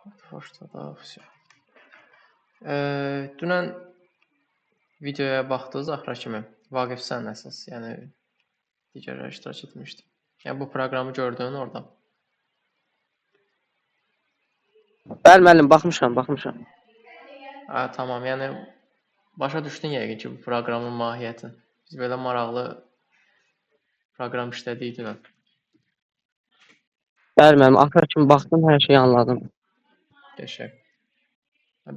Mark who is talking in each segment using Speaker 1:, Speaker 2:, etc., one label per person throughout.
Speaker 1: Hoşda da opsiya. Dünən videoya baxdınız axıra kimi. Vaqifsən əsas, yəni digərləri iştirak etmişdi. Yəni bu proqramı gördün orada.
Speaker 2: Bəli müəllim, baxmışam.
Speaker 1: Tamam, yəni başa düşdün yəqin ki, bu proqramın mahiyyətini. Biz belə maraqlı proqram işlədik dünən.
Speaker 2: Bəli müəllim, axıra kimi baxdım, hər şeyi anladım.
Speaker 1: Qəşəng.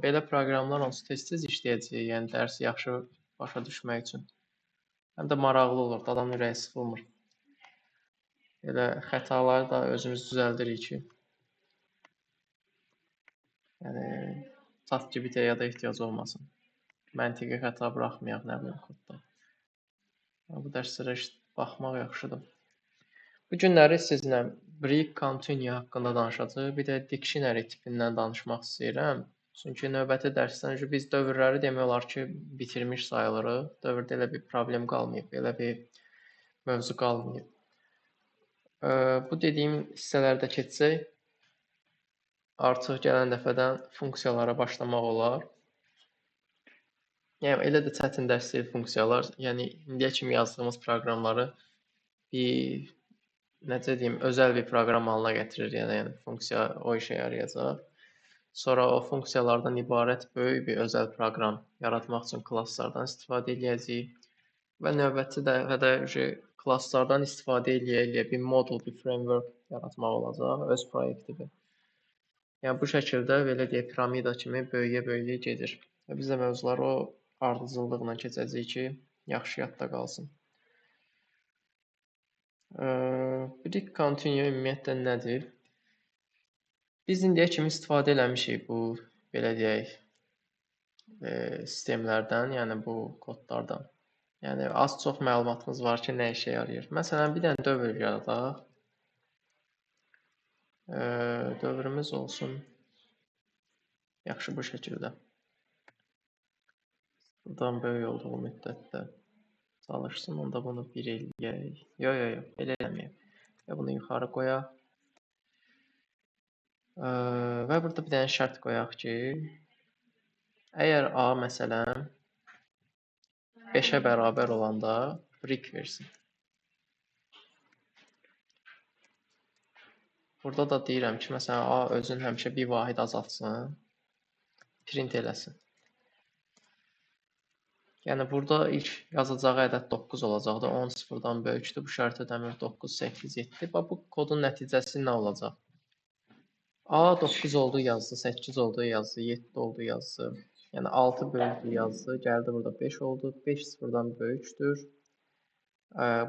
Speaker 1: Belə proqramlar onsuz tez-tez işləyəcək, yəni dərsi yaxşı başa düşmək üçün. Həm də maraqlı olur, adam ürəyi sıxılmır. Elə xətaları da özümüz düzəldirik ki, yəni ChatGPT-yə də ehtiyac olmasın. Məntiqi xəta buraxmayaq, nə bilim, kodda. Bu dərslərə baxmaq yaxşıdır. Bu günləri sizinlə Break Continue haqqında danışacağıq. Bir də Dictionary tipindən danışmaq istəyirəm. Çünki növbəti dərsdən biz dövrləri demək olar ki, bitirmiş sayılırıq. Dövrdə elə bir problem qalmayıb, elə bir mövzu qalmayıb. Bu dediyim hissələrdə keçsək, artıq gələn dəfədən funksiyalara başlamaq olar. Yəni elə də çətin dərs deyil funksiyalar. Yəni indiyə kimi yazdığımız proqramları bir necə deyim, özəl bir proqram halına gətirir. Yəni funksiya o işə yarayacaq. Sonra o funksiyalardan ibarət böyük bir özəl proqram yaratmaq üçün klasslardan istifadə edəcəyik. Və növbəti dəfədə klasslardan istifadə eləyə bir modul, bir framework yaratmaq olacaq, öz proyektidir. Yəni bu şəkildə belə deyək, piramida kimi böyüyə gedir. Və biz də mövzuları o ardıcıllıqla keçəcəyik ki, yaxşı yadda qalsın. Break Continue ümumiyyətlə nədir? Biz indiyə kimi istifadə eləmişik bu, belə deyək, sistemlərdən, yəni bu kodlardan. Yəni az-çox məlumatımız var ki, nə işə yarayır. Məsələn, bir dənə dövr yaradaq. Dövrümüz olsun yaxşı bu şəkildə. Buradan böyük olduğu müddətdə çalışsın, onda bunu 1 eləyək. Yox, belə eləməyək. Bunu yuxarı qoyaq. Və burada bir dənə şərt qoyaq ki, əgər A məsələn 5-ə bərabər olanda break versin. Burada da deyirəm ki, məsələn A özün həmişə bir vahid azaltsın, print eləsin. Yəni burada ilk yazacağı ədəd 9 olacaqdı. 10 0-dan böyükdür. Bu şərt ödəmir 9, 8, 7. Bu kodun nəticəsi nə olacaq? A 9 oldu yazdı, 8 oldu yazdı, 7 oldu yazdı. Yəni 6 bölündü yazdı, gəldi burada 5 oldu. 5 0-dan böyükdür.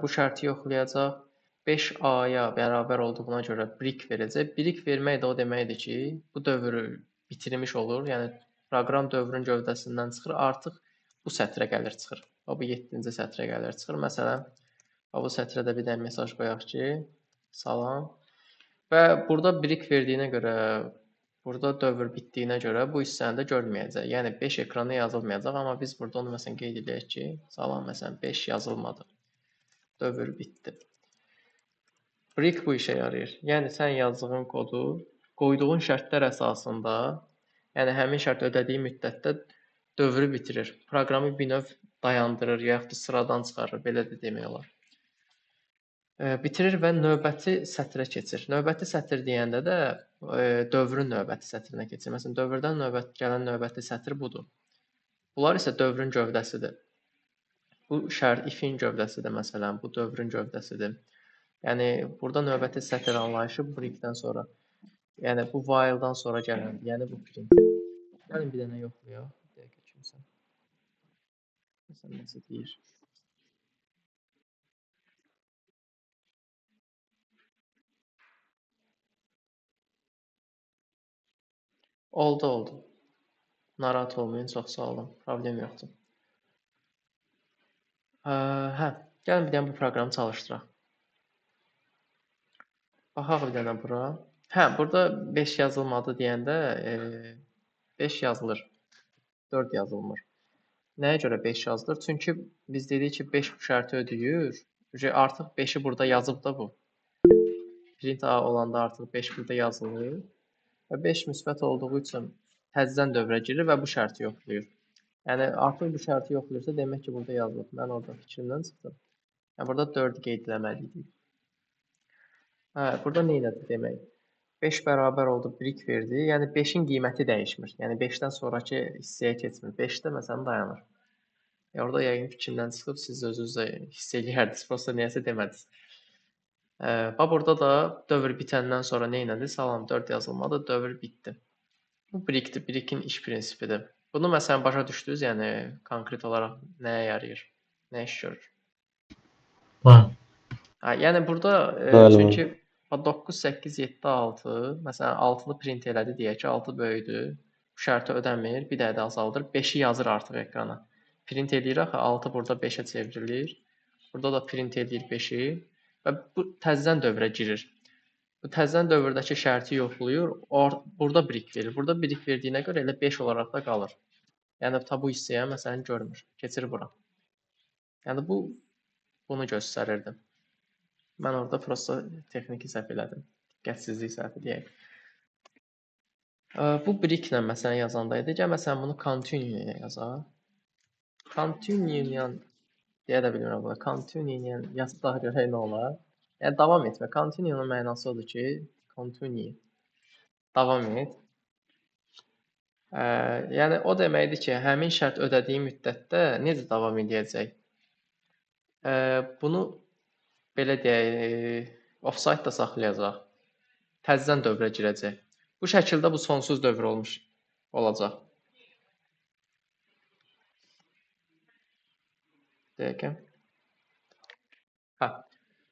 Speaker 1: Bu şərti yoxlayacaq. 5 A-ya bərabər olduğuna görə break verəcək. Break vermək də o deməkdir ki, bu dövrü bitirmiş olur. Yəni proqram dövrün gövdəsindən çıxır, artıq bu sətrə gəlir çıxır. Bu 7-ci sətrə gəlir çıxır. Məsələn, bu sətrə də bir dənə mesaj qoyaq ki, salam. Və burada break verdiyinə görə, burada dövr bitdiyinə görə bu hissəni də görməyəcək. Yəni 5 ekrana yazılmayacaq, amma biz burada onu məsələn qeyd edək ki, salam məsələn 5 yazılmadı. Dövr bitdi. Break bu işə yarayır. Yəni sən yazdığın kodu qoyduğun şərtlər əsasında, yəni həmin şərt ödədiyi müddətdə dövrü bitirir. Proqramı bir növ dayandırır, yaxud da sıradan çıxarır, belə də demək olar. Bitirir və növbəti sətrə keçir. Növbəti sətr deyəndə də dövrün növbəti sətrinə keçir. Məsələn, dövrdən gələn növbəti sətr budur. Bunlar isə dövrün gövdəsidir. Bu şərt if-in gövdəsidir məsələn, bu dövrün gövdəsidir. Yəni burada növbəti sətr anlayışı break-dən sonra, yəni bu while-dan sonra gələndir. Yəni bu print. Gəlin bir dənə yoxlayaq. Bir dəqiqə kimsə. Məsələn, necə deyir? Oldu. Narahat olmayın, çox sağ olun. Problem yoxdur. Gəlin bir dənə bu proqramı çalışdıraq. Baxaq bir dənə bura. Burada 5 yazılmadı deyəndə 5 yazılır. 4 yazılmır. Nəyə görə 5 yazılır? Çünki biz dedik ki, 5 bu şərti ödəyir. Artıq 5-i burada yazıb da bu. Print A olanda artıq 5 burada yazılır. və 5 müsbət olduğu üçün təzədən dövrə girir və bu şərti yoxlayır. Yəni artıq bu şərti yoxlayırsa, demək ki, burada yazılıb. Mən orada fikrimdən çıxdım. Yəni burada 4 qeyd etməliydik. Hə, burada nə elədi demək? 5 bərabər oldu, 1 verdi. Yəni 5-in qiyməti dəyişmir. Yəni 5-dən sonrakı hissəyə keçmir. 5-də məsələn dayanır. Orada yəqin fikrimdən çıxıb siz özünüz də hiss eləyərdiniz, prosta niyəsə demədiniz. Bax burada da dövr bitəndən sonra nə elədi? Salam 4 yazılmadı, dövr bitdi. Bu birikdir, birikin iş prinsipidir. Bunu məsələn başa düşdünüz, yəni konkret olaraq nəyə yarayır, nə iş görür? Yəni burada çünki 9, 8, 7, 6, məsələn 6-nı print elədi deyək ki, 6 böyükdür. Bu şərti ödəmir, bir dənə də azaldır. 5-i yazır artıq ekrana. Print eləyir axı 6 burada 5-ə çevrilir. Burada da print eləyir 5-i və bu təzədən dövrə girir. Bu təzədən dövrdəki şərti yoxlayır, burada birik verir. Burada birik verdiyinə görə elə 5 olaraq da qalır. Yəni ta bu hissəyə məsələn görmür, keçir bura. Yəni bunu göstərirdi. Mən orada prosta texniki səhv elədim. Diqqətsizlik səhvi deyək. Bu biriklə məsələn yazanda idi. Gəl məsələn bunu continue ilə yazaq. Continue ilə deyə də bilmirəm buna. Continue ilə yazsaq görək nə olar. Yəni davam etmə. Continue'nun mənası odur ki, continue. Davam et. Yəni o deməkdir ki, həmin şərt ödədiyi müddətdə necə davam edəcək? Bunu belə deyək, offside da saxlayacaq. Təzədən dövrə girəcək. Bu şəkildə bu sonsuz dövr olmuş olacaq. Dəqiqə. Hə.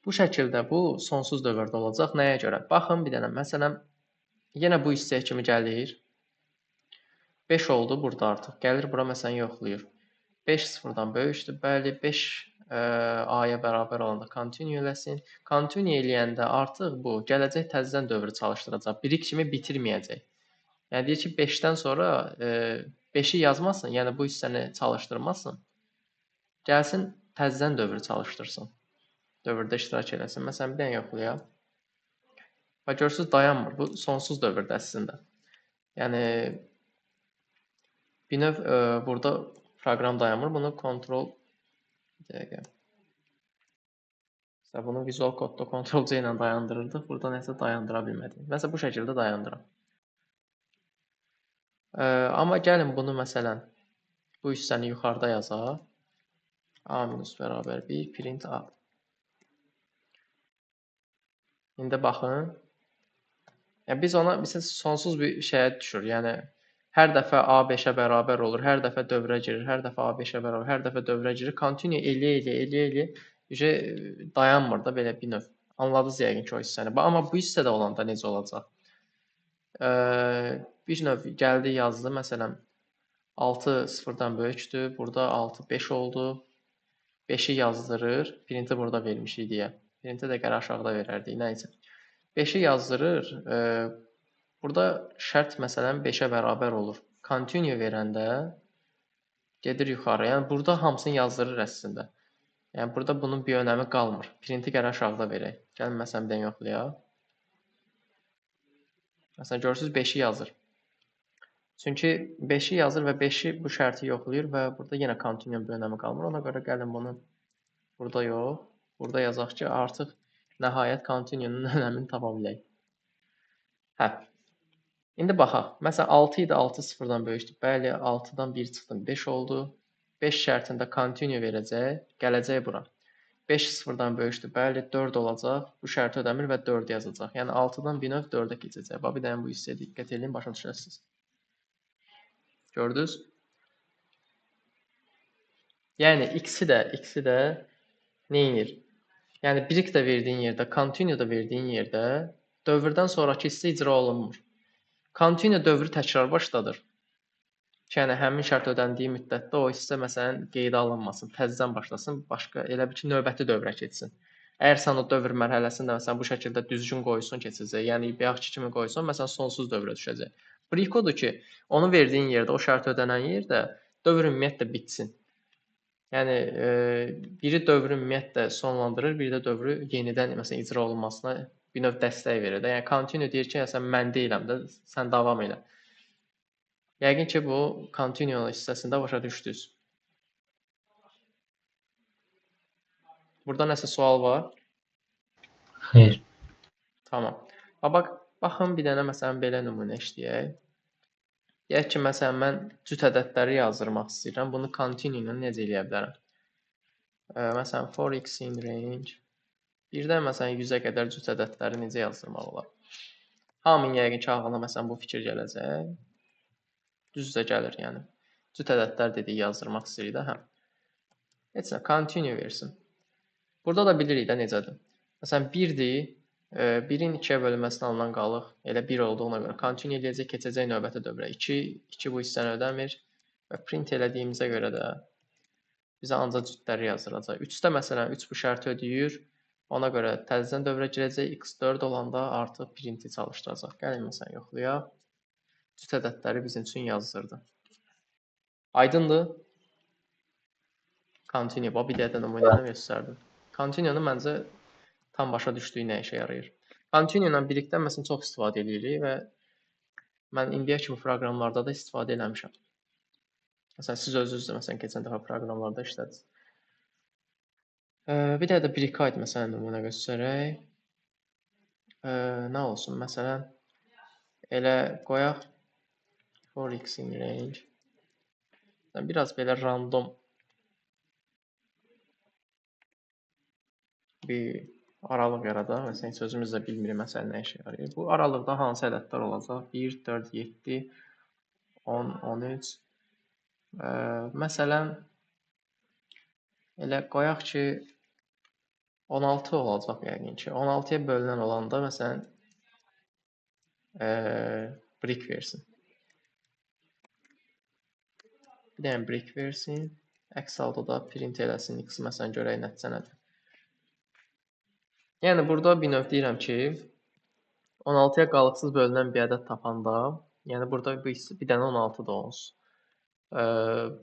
Speaker 1: Bu şəkildə bu sonsuz dövrdə olacaq. Nəyə görə? Baxın bir dənə. Məsələn, yenə bu hissəyə kimi gəlir. 5 oldu burada artıq. Gəlir bura məsələn yoxlayır. 5 sıfırdan böyükdür. Bəli, 5 A-ya bərabər olanda continue eləsin. Continue eləyəndə artıq bu gələcək təzədən dövrü çalışdıracaq. Birik kimi bitirməyəcək. Yəni deyir ki, 5-dən sonra 5-i yazmasın, yəni bu hissəni çalışdırmasın. Gəlsin təzədən dövrü çalışdırsın. Dövrdə iştirak eləsin. Məsələn, bir dənə yoxlayaq. Bax görürsüz dayanmır. Bu sonsuz dövrdür əslində. Yəni bir növ burada proqram dayanmır. Bunu kontrol dəqiqə. Məsələn, bunu Visual Code'da Ctrl-C ilə dayandırırdıq. Burada nəsə dayandıra bilmədik. Məsələn, bu şəkildə dayandıram. Amma gəlin bunu məsələn bu hissəni yuxarıda yazaq. A minus bərabər 1 print A. İndi baxın. Yəni biz ona sonsuz bir şeyə düşür. Yəni hər dəfə A 5-ə bərabər olur, hər dəfə dövrə girir, hər dəfə A 5-ə bərabər, hər dəfə dövrə girir. Continue eləyə dayanmır da belə bir növ. Anladınız yəqin ki o hissəni. Amma bu hissədə olanda necə olacaq? Bir növ gəldi yazdı. Məsələn 6 0-dan böyükdür. Burada 6 5 oldu. 5-i yazdırır. Printi burada vermişik deyə. Printi də gələ aşağıda verərdik. Nəysə. 5-i yazdırır. Burada şərt məsələn 5-ə bərabər olur. Continue verəndə gedir yuxarı. Yəni burada hamısını yazdırır əslində. Yəni burada bunun bir önəmi qalmır. Printi gələ aşağıda verək. Gəlin məsələn bir dənə yoxlayaq. Məsələn görürsüz 5-i yazır. Çünki 5-i yazır və 5-i bu şərti yoxlayır və burada yenə continue bir önəmi qalmır. Ona görə gəlin bunu burada yox, burada yazaq ki, artıq nəhayət continue-nun önəmini tapa bilək. Hə. İndi baxaq. Məsələn 6 idi, 6 0-dan böyükdür. Bəli, 6-dan 1 çıxdım, 5 oldu. 5 şərtində continue verəcək, gələcək bura. 5 0-dan böyükdür. Bəli, 4 olacaq. Bu şərti ödəmir və 4 yazacaq. Yəni 6-dan bir növ 4-ə keçəcək. Bax bir dənə bu hissəyə diqqət edin, başa düşəsiniz. Gördünüz? Yəni ikisi də nə edir? Yəni birik də verdiyin yerdə, continue da verdiyin yerdə dövrdən sonrakı hissə icra olunmur. Continue dövrü təkrar başladır. Yəni həmin şərt ödəndiyi müddətdə o hissə məsələn qeydə alınmasın, təzədən başlasın, başqa elə bil ki, növbəti dövrə keçsin. Əgər sən o dövr mərhələsində məsələn bu şəkildə düzgün qoysun keçəcək, yəni bayaqki kimi qoysan, məsələn sonsuz dövrə düşəcək. Birik odur ki, onu verdiyin yerdə, o şərt ödənən yerdə dövr ümumiyyətlə bitsin. Yəni biri dövrü ümumiyyətlə sonlandırır, biri də dövrü yenidən məsələn icra olunmasına bir növ dəstək verir də. Yəni continue deyir ki, sən mən deyiləm də, sən davam elə. Yəqin ki, bu continue hissəsində başa düşdünüz. Burada nəsə sual var?
Speaker 3: Xeyr.
Speaker 1: Tamam. Baxın bir dənə məsələn belə nümunə işləyək. Deyək ki, məsələn mən cüt ədədləri yazdırmaq istəyirəm. Bunu continue ilə necə eləyə bilərəm? Məsələn for x in range. Birdən məsələn 100-ə qədər cüt ədədləri necə yazdırmaq olar? Hamının yəqin ki, ağlına məsələn bu fikir gələcək. Düz də gəlir, yəni. Cüt ədədlər dedik yazdırmaq istəyirik də, hə. Heç nə, continue versin. Burada da bilirik də necədir. Məsələn 1-dir. 1-in 2-yə bölünməsindən alınan qalıq elə 1 olduğuna görə continue eləyəcək, keçəcək növbəti dövrə. 2 bu hissəni ödəmir və print elədiyimizə görə də bizə ancaq cütləri yazdıracaq. 3-də məsələn 3 bu şərti ödəyir. Ona görə təzədən dövrə girəcək. X4 olanda artıq printi çalışdıracaq. Gəlin məsələn yoxlayaq. Cüt ədədləri bizim üçün yazdırdı. Aydındır? Continue. Bir dəyə də nümunəni göstərdim. Continue-nu məncə tam başa düşdüyü nə işə yarayır. Continue ilə birlikdə məsələn çox istifadə edirik və mən indiyə kimi proqramlarda da istifadə eləmişəm. Məsələn siz özünüz də məsələn keçən dəfə proqramlarda işlədiniz. Bir də break məsələn nümunə göstərək. Nə olsun? Məsələn elə qoyaq for x in range. Biraz belə random bir aralıq yaradaq. Məsələn, sözümüz də bilmirik məsələn nə işə yarayır. Bu aralıqda hansı ədədlər olacaq? 1, 4, 7, 10, 13. Məsələn, elə qoyaq ki, 16 olacaq yəqin ki. 16-ya bölünən olanda, məsələn, break versin. Bir dənə break versin. Əks halda da print eləsin. X məsələn, görək nəticə nədir. Yəni, burada bir növ deyirəm ki, 16-ya qalıqsız bölünən bir ədəd tapanda, yəni burada bir dənə 16 da olsun.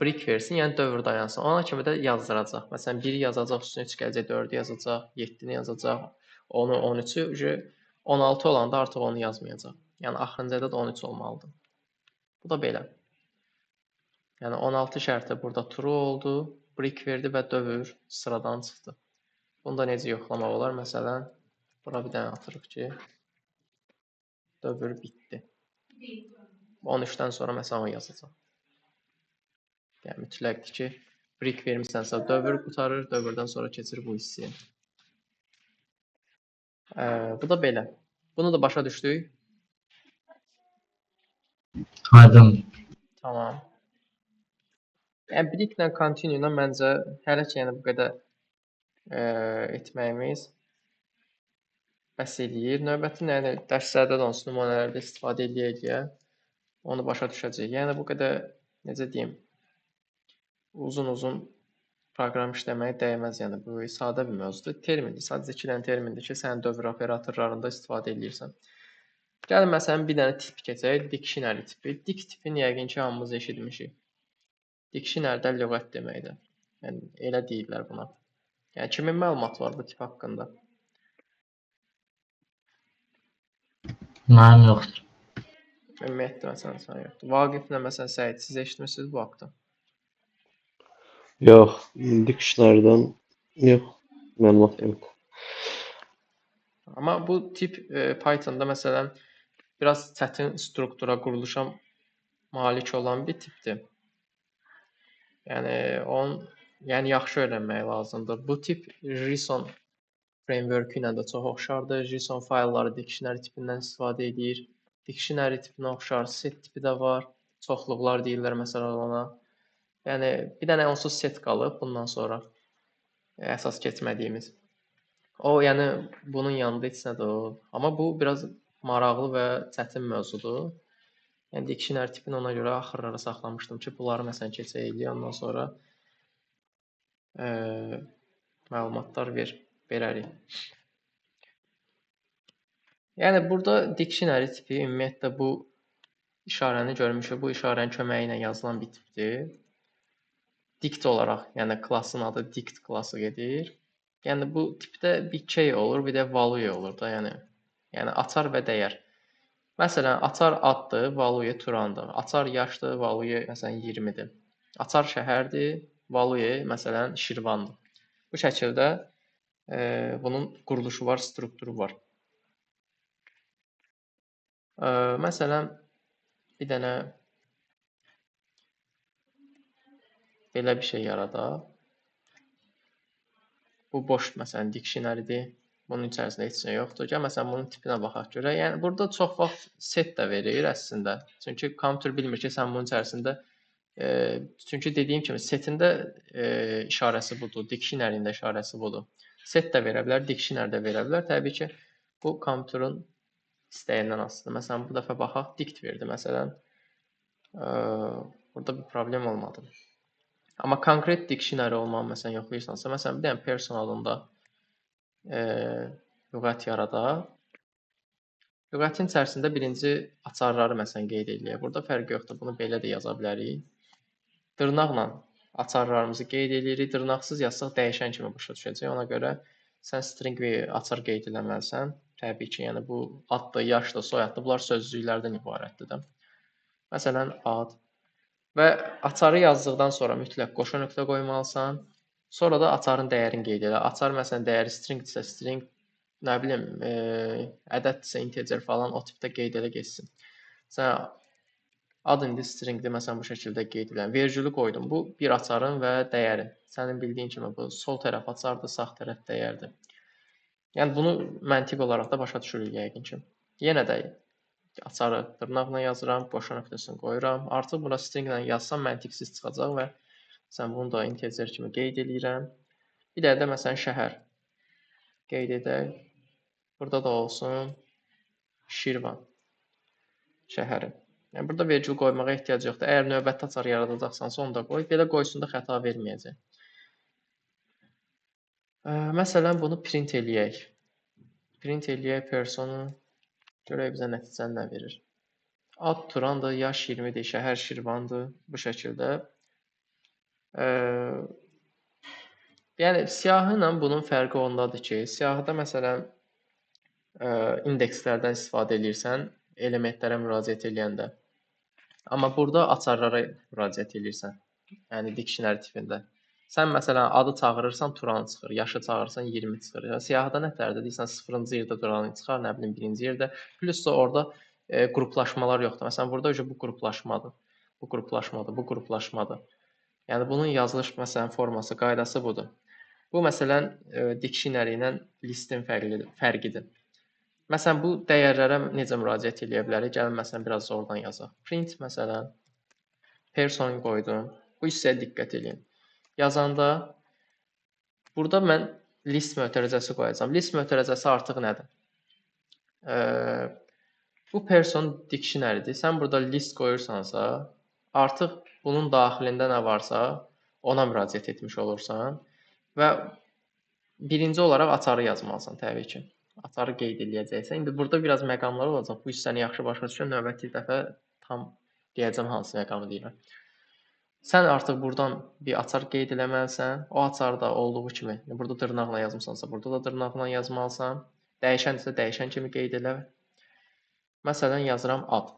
Speaker 1: Break versin, yəni dövr dayansın. Ona kimi də yazdıracaq. Məsələn, 1-i yazacaq, üstünə 3 gələcək, 4-ü yazacaq, 7-ni yazacaq, 10-u, 13-ü, 16 olanda artıq onu yazmayacaq. Yəni, axırıncı ədəd 13 olmalıdır. Bu da belə. Yəni, 16 şərti burada true oldu, break verdi və dövr sıradan çıxdı. Bunu da necə yoxlamaq olar? Məsələn, bura bir dənə atırıq ki, dövr bitdi. 13-dən sonra məsələn o yazacaq. Yəni, mütləqdir ki, break vermişsənsə dövr qutarır, dövrdən sonra keçir bu hissəyə. Bu da belə. Bunu da başa düşdük.
Speaker 3: Aydın.
Speaker 1: Tamam. Yəni, break ilə continue ilə məncə hələ ki, yəni bu qədər etməyimiz bəs eləyir. Növbəti dərslərdə də onsuz nümunələrdə istifadə eləyə onu başa düşəcək. Yəni bu qədər necə deyim, uzun proqram işləməyə dəyməz. Yəni bu sadə bir mövzudur. Termindir. Sadəcə 2 dənə termindir ki, sən dövr operatorlarında istifadə edirsən. Gəlin məsələn bir dənə tip keçək, dictionary tipi. Dict tipini yəqin ki, hamımız eşitmişik. Dictionary də lüğət deməkdir. Yəni elə deyirlər buna. Yəni kimin məlumatı var bu tip haqqında?
Speaker 3: Mənim yoxdur.
Speaker 1: Ümumiyyətlə məsələn sən yoxdur. Vaqiflə məsələn Səid, siz eşitmisiniz bu haqqda?
Speaker 4: Yox, dictionary-dən yox, məlumat yox.
Speaker 1: Amma bu tip Python-da məsələn biraz çətin struktura, quruluşa malik olan bir tipdir. Yəni yaxşı öyrənmək lazımdır. Bu tip JSON framework ilə də çox oxşardır. JSON faylları dictionary tipindən istifadə edir. Dictionary tipinə oxşar set tipi də var. Çoxluqlar deyirlər məsələn ona. Yəni bir dənə onsuz set qalıb bundan sonra əsas keçmədiyimiz. O yəni bunun yanında heç nə də o. Amma bu biraz maraqlı və çətin mövzudur. Yəni dictionary tipini ona görə axırlara saxlamışdım ki, bunları məsələn keçəcəyik, ondan sonra məlumatlar verərik. Yəni burada dictionary tipi ümumiyyətlə bu işarəni görmüşük. Bu işarənin köməyi ilə yazılan bir tipdir. Dict olaraq, yəni klassın adı dict klassı gedir. Yəni bu tipdə bir key olur, bir də value olur da, yəni Yəni açar və dəyər. Məsələn, açar addır, value Turandır. Açar yaşdır, value məsələn 20-dir. Açar şəhərdir, value məsələn Şirvandır. Bu şəkildə bunun quruluşu var, strukturu var. Məsələn, bir dənə belə bir şey yaradaq. Bu boş məsələn dictionary-dir. Bunun içərisində heç nə yoxdur. Gəl məsələn bunun tipinə baxaq görək. Yəni burada çox vaxt set də verir əslində. Çünki kompüter bilmir ki, sən bunun içərisində çünki dediyim kimi setində işarəsi budur, dictionary-ində işarəsi budur. Set də verə bilər, dictionary də verə bilər. Təbii ki, bu kompüterin istəyindən asılıdır. Məsələn, bu dəfə baxaq, dict verdi məsələn. Burada bir problem olmadı. Amma konkret dictionary olmağı məsələn yoxlayırsansa, məsələn bir dənə personalında lüğət yaradaq. Lüğətin içərisində birinci açarları məsələn qeyd edək. Burada fərqi yoxdur. Bunu belə də yaza bilərik. Dırnaqla açarlarımızı qeyd edirik. Dırnaqsız yazsaq dəyişən kimi başa düşəcək. Ona görə sən string açar qeyd etməlisən. Təbii ki, yəni bu addır, yaşdır, soyaddır. Bunlar sözcüklərdən ibarətdir də. Məsələn, ad. Və açarı yazdıqdan sonra mütləq qoşa nöqtə qoymalısan. Sonra da açarın dəyərini qeyd elə. Açar məsələn dəyəri stringdirsə string, nə bilim, ədəddirsə integer falan o tipdə qeyd elə getsin. Sən ad indi stringdir, məsələn bu şəkildə qeyd edirəm. Vergülü qoydum. Bu bir açarın və dəyərin. Sənin bildiyin kimi bu sol tərəf açardır, sağ tərəf dəyərdir. Yəni bunu məntiq olaraq da başa düşürük yəqin ki. Yenə də açarı dırnaqla yazıram, qoşa nöqtəsini qoyuram. Artıq bura stringlə yazsam məntiqsiz çıxacaq və sən bunu da integer kimi qeyd edirəm. Bir də məsələn şəhər qeyd edək. Burada da olsun Şirvan şəhəri. Yəni burada vergül qoymağa ehtiyac yoxdur. Əgər növbəti açar yaradacaqsansa onu da qoy. Belə qoysun da xəta verməyəcək. Məsələn bunu print eləyək. Print eləyək personu. Görək bizə nəticəni nə verir. Ad Turandır, yaş 20-dir, şəhər Şirvandır. Bu şəkildə. Yəni siyahı ilə bunun fərqi ondadır ki, siyahıda məsələn indekslərdən istifadə edirsən, elementlərə müraciət edəndə. Amma burada açarlara müraciət edirsən. Yəni dictionary tipində. Sən məsələn adı çağırırsan Turan çıxır, yaşı çağırırsan 20 çıxır. Yəni siyahıda nətərdir? Deyirsən 0-cı yerdə Turan çıxar, nə bilim 1-ci yerdə. Plus da orada qruplaşmalar yoxdur. Məsələn burada bu qruplaşmadır. Bu qruplaşmadır, bu qruplaşmadır. Yəni bunun yazılış məsələn forması, qaydası budur. Bu məsələn dictionary ilə listin fərqidir. Məsələn bu dəyərlərə necə müraciət edə bilərik? Gəlin məsələn biraz oradan yazaq. Print məsələn person qoydum. Bu hissəyə diqqət edin. Yazanda burada mən list mötərizəsi qoyacağam. List mötərizəsi artıq nədir? Bu person dictionary-dir. Sən burada list qoyursansa, artıq bunun daxilində nə varsa ona müraciət etmiş olursan və birinci olaraq açarı yazmalısan təbii ki. Açarı qeyd edəcəksən. İndi burada biraz məqamlar olacaq. Bu hissəni yaxşı başa düşün. Növbəti dəfə tam deyəcəm hansı məqamı deyirəm. Sən artıq buradan bir açar qeyd eləməlisən. O açar da olduğu kimi, burada dırnaqla yazmısansa, burada da dırnaqla yazmalısan. Dəyişən isə dəyişən kimi qeyd elə. Məsələn yazıram ad.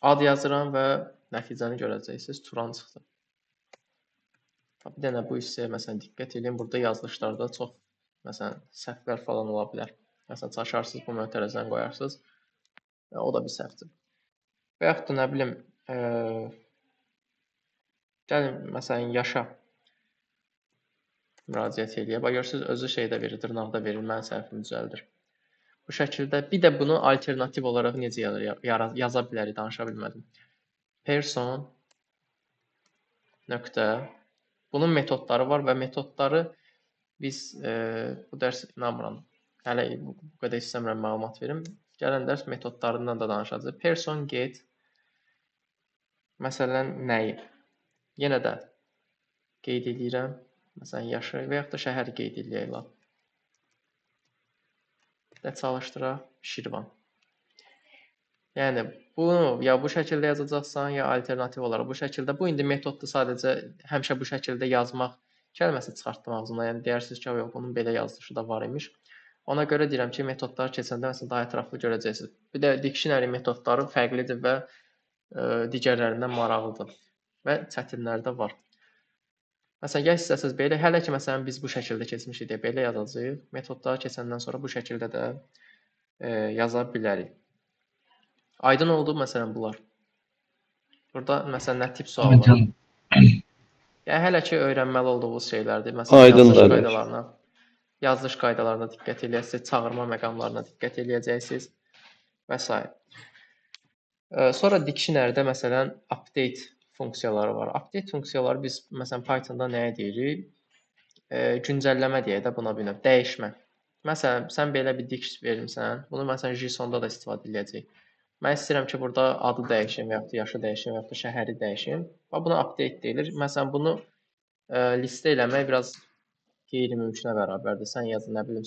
Speaker 1: Ad yazıram və nəticəni görəcəksiniz. Turan çıxdı. Bir dənə bu hissəyə məsələn diqqət edin. Burada yazılışlarda çox məsələn səhvlər falan ola bilər. Məsələn çaşarsınız bu mötərizəni qoyarsınız. O da bir səhvdir. Və yaxud da nə bilim gəlin məsələn yaşa müraciət edək. Bax görürsüz özü şeydə verir, dırnaqda verir. Mənim səhvimi düzəldir. Bu şəkildə bir də bunu alternativ olaraq necə yaza bilərik, danışa bilmədim. Person nöqtə. Bunun metodları var və metodları biz bu dərs inanmıram. Hələ bu qədər istəmirəm məlumat verim. Gələn dərs metodlarından da danışacağıq. Person get məsələn nəyi? Yenə də qeyd edirəm. Məsələn yaşı və yaxud da şəhəri qeyd edək. Və çalışdıraq Şirvan. Yəni bunu ya bu şəkildə yazacaqsan, ya alternativ olaraq bu şəkildə. Bu indi metoddur, sadəcə həmişə bu şəkildə yazmaq kəlməsi çıxartdım ağzımdan. Yəni deyirsiniz ki, yox bunun belə yazılışı da var imiş. Ona görə deyirəm ki, metodları keçəndə məsələn daha ətraflı görəcəksiniz. Bir də dictionary metodları fərqlidir və digərlərindən maraqlıdır və çətinləri də var. Məsələn, gəl istəsəz belə, hələ ki məsələn biz bu şəkildə keçmişik deyə belə yazacağıq. Metodları keçəndən sonra bu şəkildə də yaza bilərik. Aydın oldu məsələn bunlar. Burada məsələn nə tip sual var?
Speaker 3: Hocam.
Speaker 1: Yəni hələ ki öyrənməli olduğunuz şeylərdir. Məsələn,
Speaker 4: Aydındır.
Speaker 1: yazılış qaydalarına diqqət eləyəcəksiniz, çağırma məqamlarına diqqət eləyəcəksiniz və s. Sonra dictionary-də məsələn update funksiyaları var. Update funksiyaları biz məsələn Python-da nəyə deyirik? Güncəlləmə deyək də buna bir növ, dəyişmə. Məsələn, sən belə bir dict vermisən, bunu məsələn JSON-da da istifadə edəcəyik. Mən istəyirəm ki, burada adı dəyişim və yaxud da yaşı dəyişim və yaxud da şəhəri dəyişim. Və buna update deyilir. Məsələn, bunu listə eləmək biraz qeyri-mümkünə bərabərdir. Sən yazın, nə bilim,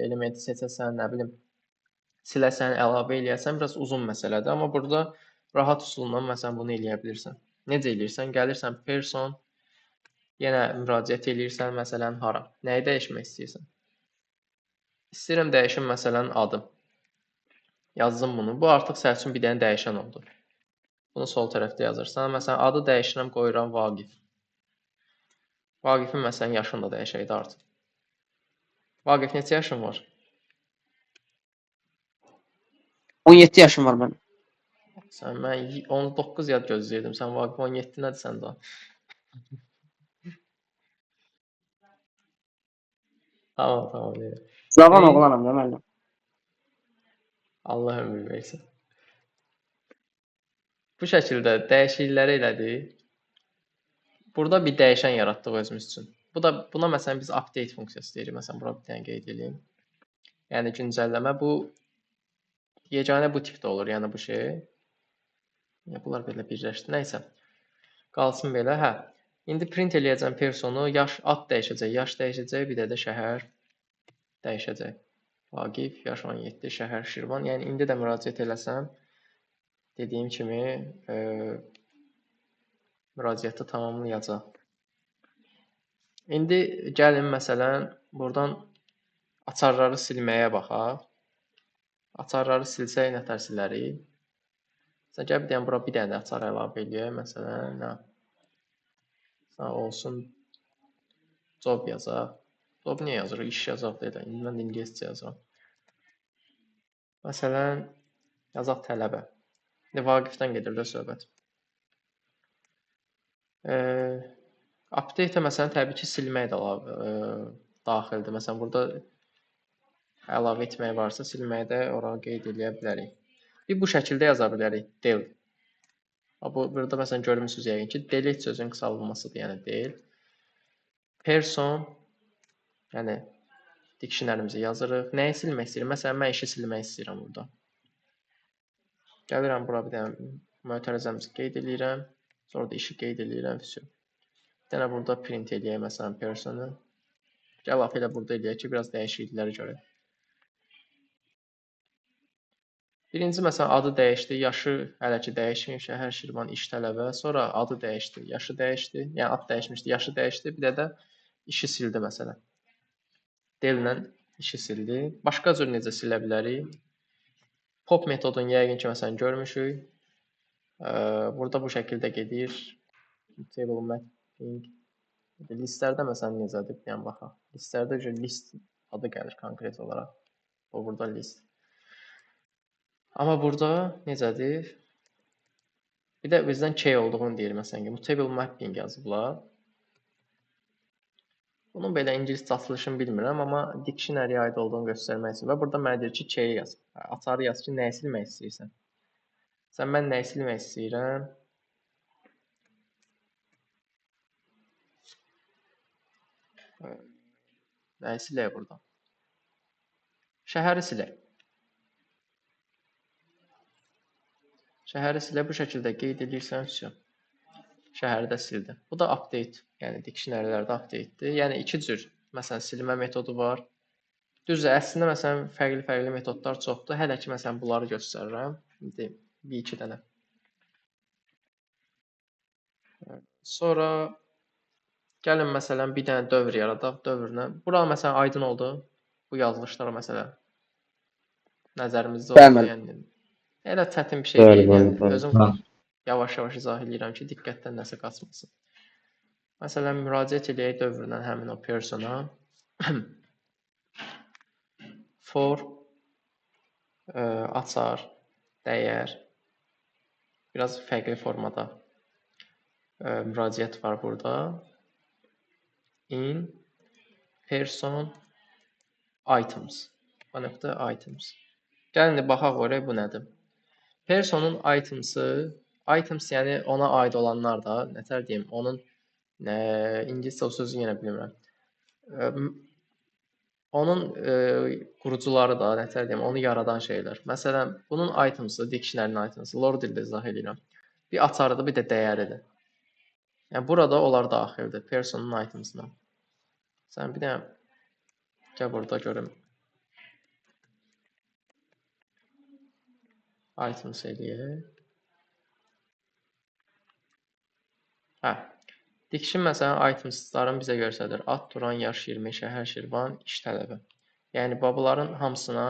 Speaker 1: elementi seçəsən, nə bilim, siləsən, əlavə eləyəsən, biraz uzun məsələdir. Amma burada rahat üsulla məsələn bunu eləyə bilirsən. Necə eləyirsən? Gəlirsən person, yenə müraciət eləyirsən, məsələn, hara? Nəyi dəyişmək istəyirsən? İstəyirəm dəyişim məsələn adı. Yazdım bunu. Bu artıq sənin üçün bir dənə dəyişən oldu. Bunu sol tərəfdə yazırsan. Məsələn, adı dəyişirəm, qoyuram Vaqif. Vaqifin məsələn yaşını da dəyişək də artıq. Vaqif neçə yaşın var?
Speaker 2: 17 yaşım var mənim.
Speaker 1: Mən 19 yad gözləyirdim. Sən Vaqif 17 nədir sən daha? Tamam.
Speaker 2: Cavan oğlanam da mənim.
Speaker 1: Allah ömür versin. Bu şəkildə dəyişiklikləri elədik. Burada bir dəyişən yaratdıq özümüz üçün. Buna məsələn biz update funksiyası deyirik. Məsələn, bura bir dənə qeyd edeyim. Yəni güncəlləmə bu yeganə bu tipdə olur, yəni bu şey. Bunlar belə birləşdi. Nəysə. Qalsın belə. Hə. İndi print eləyəcəm personu, yaş, ad dəyişəcək, yaş dəyişəcək, bir də şəhər dəyişəcək. Vaqif, yaş 17, şəhər Şirvan. Yəni indi də müraciət eləsəm, dediyim kimi müraciəti tamamlayacaq. İndi gəlin məsələn buradan açarları silməyə baxaq. Açarları silsək nətər silərik? Məsələn, gəl bir dənə bura bir dənə açar əlavə eləyək. Məsələn, nə? Olsun job yazaq. Job niyə yazırıq? İş yazaq deyə də. İndi mən ingiliscə yazıram. Məsələn, yazaq tələbə. İndi Vaqifdən gedir də söhbət. Update-ə məsələn təbii ki silmək də daxildir. Məsələn, burada əlavə etmək varsa silməyi də ora qeyd edə bilərik. Bir bu şəkildə yaza bilərik. Del. Burada məsələn görmüsünüz yəqin ki, delete sözünün qısaldılmasıdır, yəni del. Person, yəni dictionary-mizi yazırıq. Nəyi silmək istəyirəm? Məsələn, mən işi silmək istəyirəm burada. Gəlirəm bura bir dənə mötərizəmizi qeyd edirəm. Sonra da işi qeyd edirəm. Bir dənə burada print eləyək məsələn personu. Gəl elə burada eləyək ki, biraz dəyişiklikləri görək. Birinci məsələn adı dəyişdi, yaşı hələ ki dəyişməyib, şəhər Şirvan, iş tələbə. Sonra adı dəyişdi, yaşı dəyişdi. Yəni ad dəyişmişdi, yaşı dəyişdi. Bir də işi sildi məsələn. Dellə işi sildi. Başqa cür necə silə bilərik? Pop metodunu yəqin ki məsələn görmüşük. Burada bu şəkildə gedir. Table mapping. Listlərdə məsələn necədir? Bir dənə baxaq. Listlərdə list adı gəlir konkret olaraq. O burada list. Amma burada necədir? Bir də bizdən key olduğunu deyir məsələn ki, mutable mapping yazıblar. Bunun belə ingiliscə açılışını bilmirəm, amma dictionary-yə aid olduğunu göstərmək üçün və burada mənə deyir ki, key yaz. Açarı yaz ki, nəyi silmək istəyirsən. Mən nəyi silmək istəyirəm? Nəyi silək burada? Şəhəri silək. Şəhəri silə bu şəkildə qeyd edirsən, şəhəri də sildi. Bu da update, yəni dictionary-lərdə update-dir. Yəni iki cür, məsələn, silmə metodu var. Düzdür, əslində məsələn fərqli metodlar çoxdur. Hələ ki məsələn bunları göstərirəm. İndi bir iki dənə. Sonra gəlin məsələn bir dənə dövr yaradaq, dövrlə. Bura məsələn aydın oldu. bu yazılışlar məsələn nəzərimizdə
Speaker 2: Bəli,
Speaker 1: oldu.
Speaker 2: bəli.
Speaker 1: Yəni elə çətin bir şey
Speaker 4: Bəli,
Speaker 1: deyil.
Speaker 4: bəli,
Speaker 1: Yəni
Speaker 4: bəli.
Speaker 1: özüm
Speaker 3: Ha.
Speaker 1: yavaş-yavaş izah edirəm ki, diqqətdən nəsə qaçmasın. Məsələn, müraciət edək dövründən həmin o persona for açar, dəyər biraz fərqli formada müraciət var burada. In person items. .items. Gəlin də baxaq oraya bu nədir? Personun itemsı, items yəni ona aid olanlar da, nətər deyim, onun ingiliscə o sözü yenə bilmirəm. Onun qurucuları da, nətər deyim, onu yaradan şeylər. Məsələn, bunun itemsı, dictionary-nin itemsı, lore dildə izah edirəm. Bir açarıdır, bir də dəyəridir. Yəni burada onlar daxildir, personun itemsına. Sən bir də gəl burada görüm. Items eləyək. Hə. Diction məsələn itemsların bizə göstərir. Ad, Turan, yaş, 20, şəhər, Şirvan, iş tələbi. Yəni bunların hamısına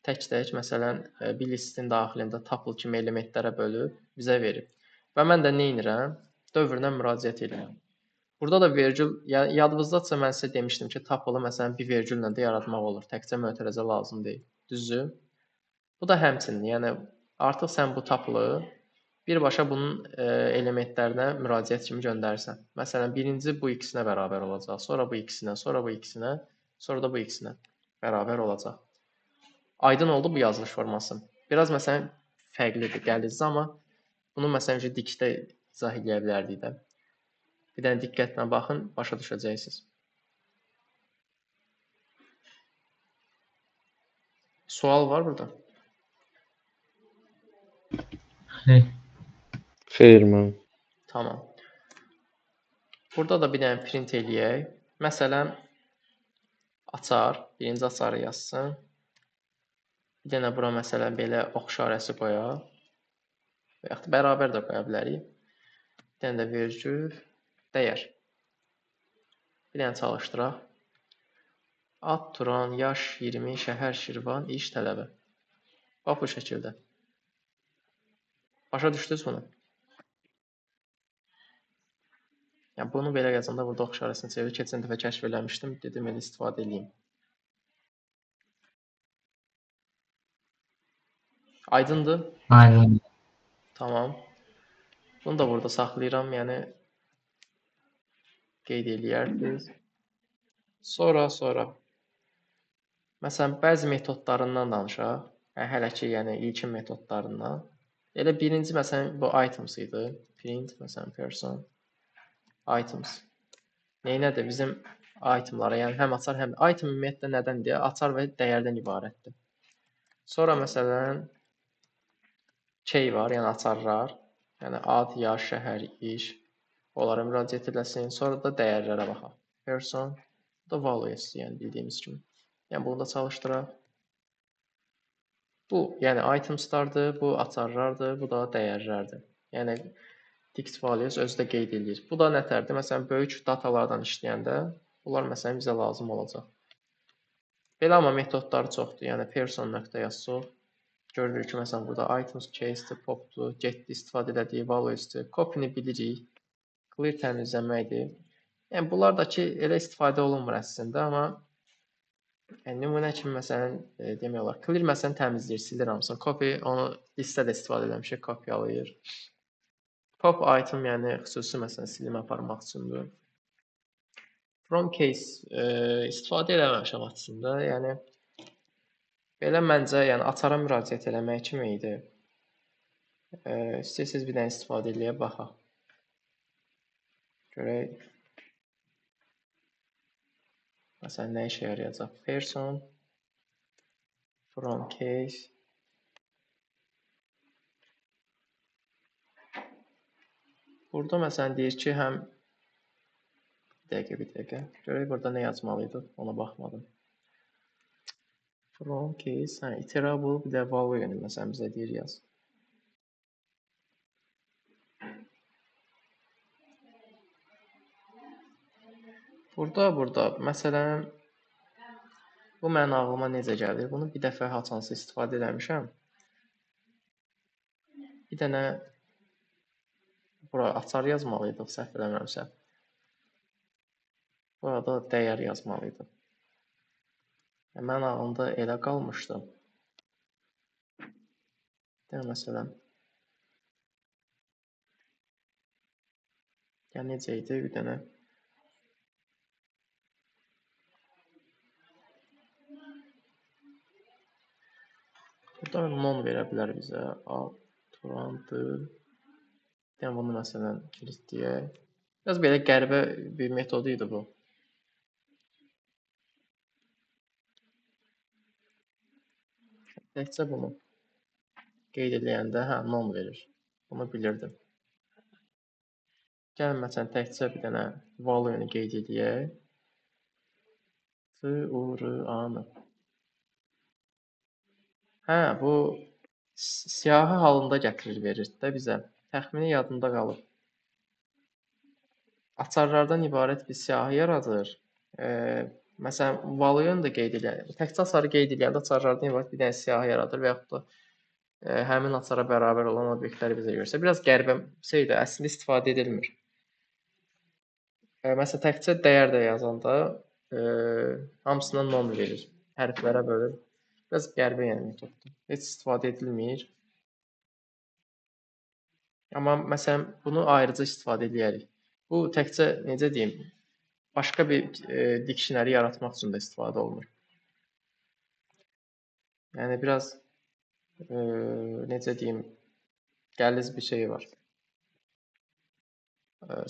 Speaker 1: tək-tək məsələn bir listin daxilində tuple kimi elementlərə bölüb bizə verib. Və mən də nə edirəm? Dövrünə müraciət edirəm. Burada da vergül, yəni yadınızdadsa mən sizə demişdim ki, tuple məsələn bir vergüllə də yaratmaq olur. Təkcə mötərizə lazım deyil. Düzdür? Bu da həmçinin, yəni artıq sən bu tuple birbaşa bunun elementlərinə müraciət kimi göndərirsən. Məsələn, birinci bu ikisinə bərabər olacaq, sonra bu ikisinə, sonra bu ikisinə, sonra da bu ikisinə bərabər olacaq. Aydın oldu bu yazılış forması. Biraz məsələn fərqlidir, qəlizli, amma bunu məsələn dikdə izah edə bilərdik də. Bir dənə diqqətlə baxın, başa düşəcəksiniz. Sual var burada?
Speaker 4: Xeyr, mən.
Speaker 1: Tamam. Burada da bir dənə print eləyək. Məsələn, açar, birinci açarı yazsın. Bir dənə bura məsələn belə ox işarəsi qoyaq. Və yaxud bərabər də qoya bilərik. Bir dənə də vergül, dəyər. Bir dənə çalışdıraq. Ad, Turan, yaş, 20, şəhər, Şirvan, iş tələbi. Bax bu şəkildə. Başa düşdünüz bunu? Yəni bunu belə yazanda burada ox işarəsini çevirir. Keçən dəfə kəşf eləmişdim. Dedim elə istifadə edeyim. Aydındır?
Speaker 3: Aynen.
Speaker 1: Tamam. Bunu da burada saxlayıram. Yəni qeyd eləyərsiniz. Sonra məsələn bəzi metodlarından danışaq. Hələ ki, yəni ilkin metodlarından. Elə birinci məsələn bu items idi. Print məsələn person items. Neynədir? Bizim itemlara, yəni həm açar, həm item ümumiyyətlə nədən deyə açar və dəyərdən ibarətdir. Sonra məsələn key var, yəni açarlar. Yəni ad, yaş, şəhər, iş. Onlara müraciət edəsin. Sonra da dəyərlərə baxaq. Person, bu da values, yəni bildiyimiz kimi. Yəni bunu da çalışdıraq. Bu, yəni itemslardır, bu açarlardır, bu da dəyərlərdir. Yəni dict values özü də qeyd edir. Bu da nətərdir? Məsələn, böyük datalardan işləyəndə bunlar məsələn bizə lazım olacaq. Belə amma metodları çoxdur. Yəni person.yazsaq görürük ki, məsələn burada items, case'dir, pop'dur, get'dir, istifadə elədiyi values'dir. Copy-ni bilirik. Clear təmizləməkdir. Yəni bunlar da ki, elə istifadə olunmur əslində, amma nümunə kimi məsələn demək olar. Clear məsələn təmizləyir, silir hamısını. Copy onu listədə istifadə eləmişik, kopyalayır. Pop item yəni xüsusi məsələn silim aparmaq üçündür. From case istifadə eləməmişəm açısında. Yəni belə məncə yəni açara müraciət eləmək kimi idi. İstəyirsiniz bir dənə istifadə eləyə baxaq. Görək. Məsələn nə işə yarayacaq? Person from case burada məsələn deyir ki, həm bir dəqiqə. Görək burada nə yazmalıydı? Ona baxmadım. From case, hə, iterable, bir də value yəni məsələn bizə deyir yaz. Burada məsələn Bu mənim ağlıma necə gəlir? Bunu bir dəfə haçansa istifadə eləmişəm. Bir dənə bura açar yazmalıydıq, səhv eləmirəmsə. Burada dəyər yazmalıydıq. Mənim ağlımda elə qalmışdı. Məsələn, necə idi bir dənə? Burada non verə bilər bizə. Turandı. Bunu məsələn kilitləyək. Biraz belə qəribə bir metodu idi bu. Təkcə bunu qeyd edəndə non verir. Bunu bilirdim. Gəlin məsələn təkcə bir dənə value-nu qeyd edək. Turanı. Bu siyahı halında gətirir verir də bizə. Təxmini yadımda qalıb. Açarlardan ibarət bir siyahı yaradır. Məsələn, value-nu da qeyd edək. Təkcə açarı qeyd edəndə açarlardan ibarət bir dənə siyahı yaradır və yaxud da həmin açara bərabər olan obyektləri bizə göstərir. Biraz qəribə şeydir, əslində istifadə edilmir. Məsələn, təkcə dəyər də yazanda hamısına non verir, hərflərə bölür. Biraz qəribə metoddur. Heç istifadə edilmir. Amma məsələn, bunu ayrıca istifadə edərik. Bu təkcə necə deyim, başqa bir dictionary yaratmaq üçün də istifadə olunur. Yəni biraz necə deyim, qəliz bir şey var.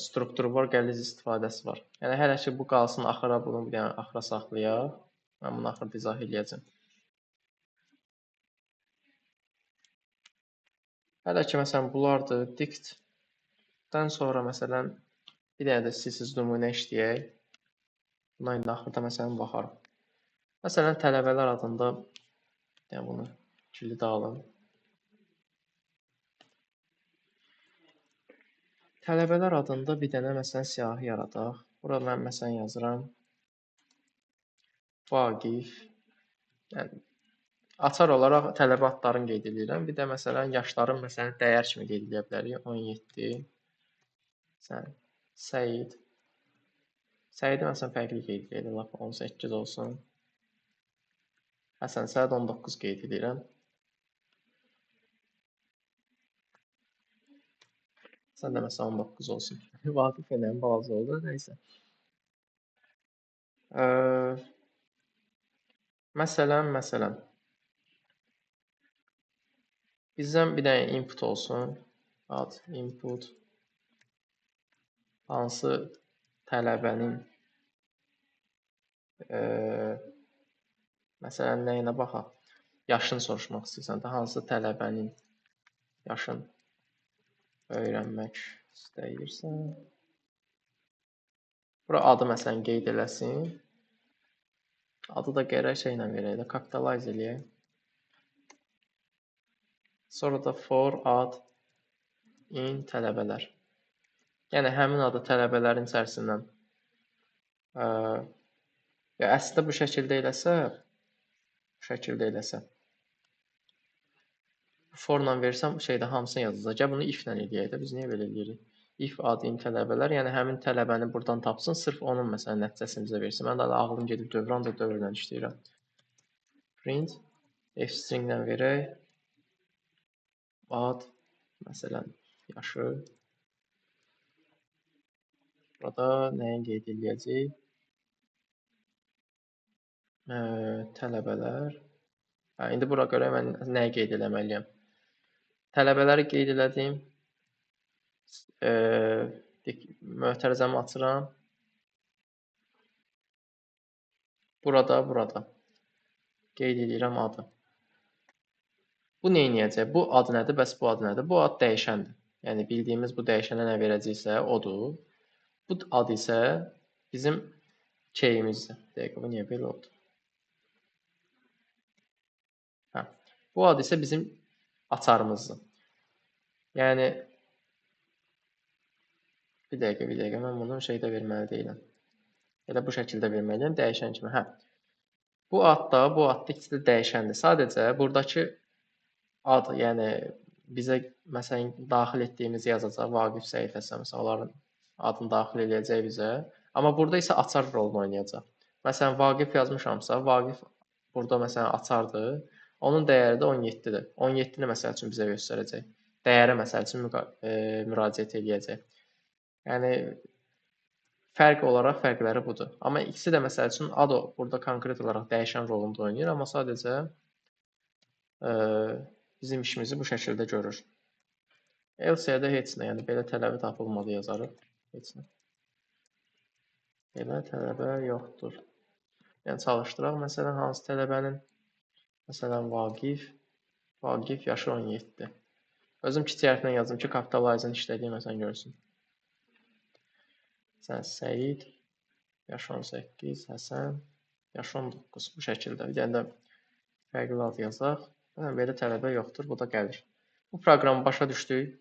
Speaker 1: Strukturu var, qəliz istifadəsi var. Yəni hələ ki bu qalsın, axıra bunu bir dənə axıra saxlayaq. Mən bunu axırda izah edəcəm. Hələ ki məsələn bunlardır. Dict-dən sonra məsələn bir dənə də istəyirsiniz nümunə işləyək. Buna indi axırda məsələn baxarıq. Məsələn tələbələr adında bunu kilidi alın. Tələbələr adında bir dənə məsələn siyahı yaradaq. Burada mən məsələn yazıram Vaqif. Yəni açar olaraq tələbə adlarını qeyd edirəm. Bir də məsələn yaşların məsələn dəyər kimi qeyd edə bilərik. 17. Səid. Səidi məsələn fərqli qeyd edirəm. Lap 18 olsun. Həsən Səid 19 qeyd edirəm. Sən də məsələn 19 olsun. Vaqif ilə balaca oldu. Nəysə. Məsələn. Bizdən bir dənə input olsun. Ad input. Hansı tələbənin məsələn nəyinə baxaq? Yaşını soruşmaq istəyirsən də hansı tələbənin yaşını öyrənmək istəyirsən? Bura adı məsələn qeyd eləsin. Adı da gərək şeylə verək də, capitalize eləyək. Sonra da for ad in tələbələr. Yəni həmin adı tələbələrin içərisindən əslində bu şəkildə eləsə forla versəm hamısını yazacaq. Gəl bunu if ilə eləyək də. Biz niyə belə eləyirik? If ad in tələbələr, yəni həmin tələbəni buradan tapsın, sırf onun məsələn nəticəsini bizə versin. Mən də ağlım gedib dövrə dövrlə işləyirəm. Print f-string ilə verək. Ad məsələn yaşı. Burada nəyin qeyd edəcəyik? Tələbələr. İndi bura görə mən nəyi qeyd eləməliyəm? Tələbələri qeyd elədim. Mötərizəmi açıram. Burada. Qeyd edirəm adı. Bu nə edəcək? Bu ad nədir? Bəs bu ad nədir? Bu ad dəyişəndir. Yəni bildiyimiz bu dəyişənə nə verəcəksə odur. Bu ad isə bizim keyimizdir. Dəqiqə bu niyə belə oldu? Bu ad isə bizim açarımızdır. Yəni bir dəqiqə mən bunu şeydə verməli deyiləm. Elə bu şəkildə verməliyəm dəyişən kimi. Bu adda, bu adda ikisi də dəyişəndir. Sadəcə buradakı ad, yəni bizə məsələn daxil etdiyimiz yazacaq Vaqif Səid Həsən, məsələn onların adını daxil eləyəcək bizə. Amma burada isə açar rolunu oynayacaq. Məsələn Vaqif yazmışamsa, Vaqif burada məsələn açardır. Onun dəyəri də 17-dir. 17-ni məsəl üçün bizə göstərəcək. Dəyərə məsəl üçün müraciət eləyəcək. Yəni fərq olaraq fərqləri budur. Amma ikisi də məsəl üçün ADO burada konkret olaraq dəyişən rolunda oynayır, amma sadəcə bizim işimizi bu şəkildə görür. Else-də heç nə, yəni belə tələbə tapılmadı yazarıq. Heç nə. Belə tələbə yoxdur. Yəni çalışdıraq məsələn hansı tələbənin? Məsələn Vaqif yaşı 17. Özüm kiçik hərflə yazdım ki, kapitalizin işlədiyi məsələn görsün. Sən Səid, yaş 18, Həsən, yaş 19. Bu şəkildə. Bir dənə də fərqli ad yazaq. Belə tələbə yoxdur, bu da gəlir. Bu proqramı başa düşdük.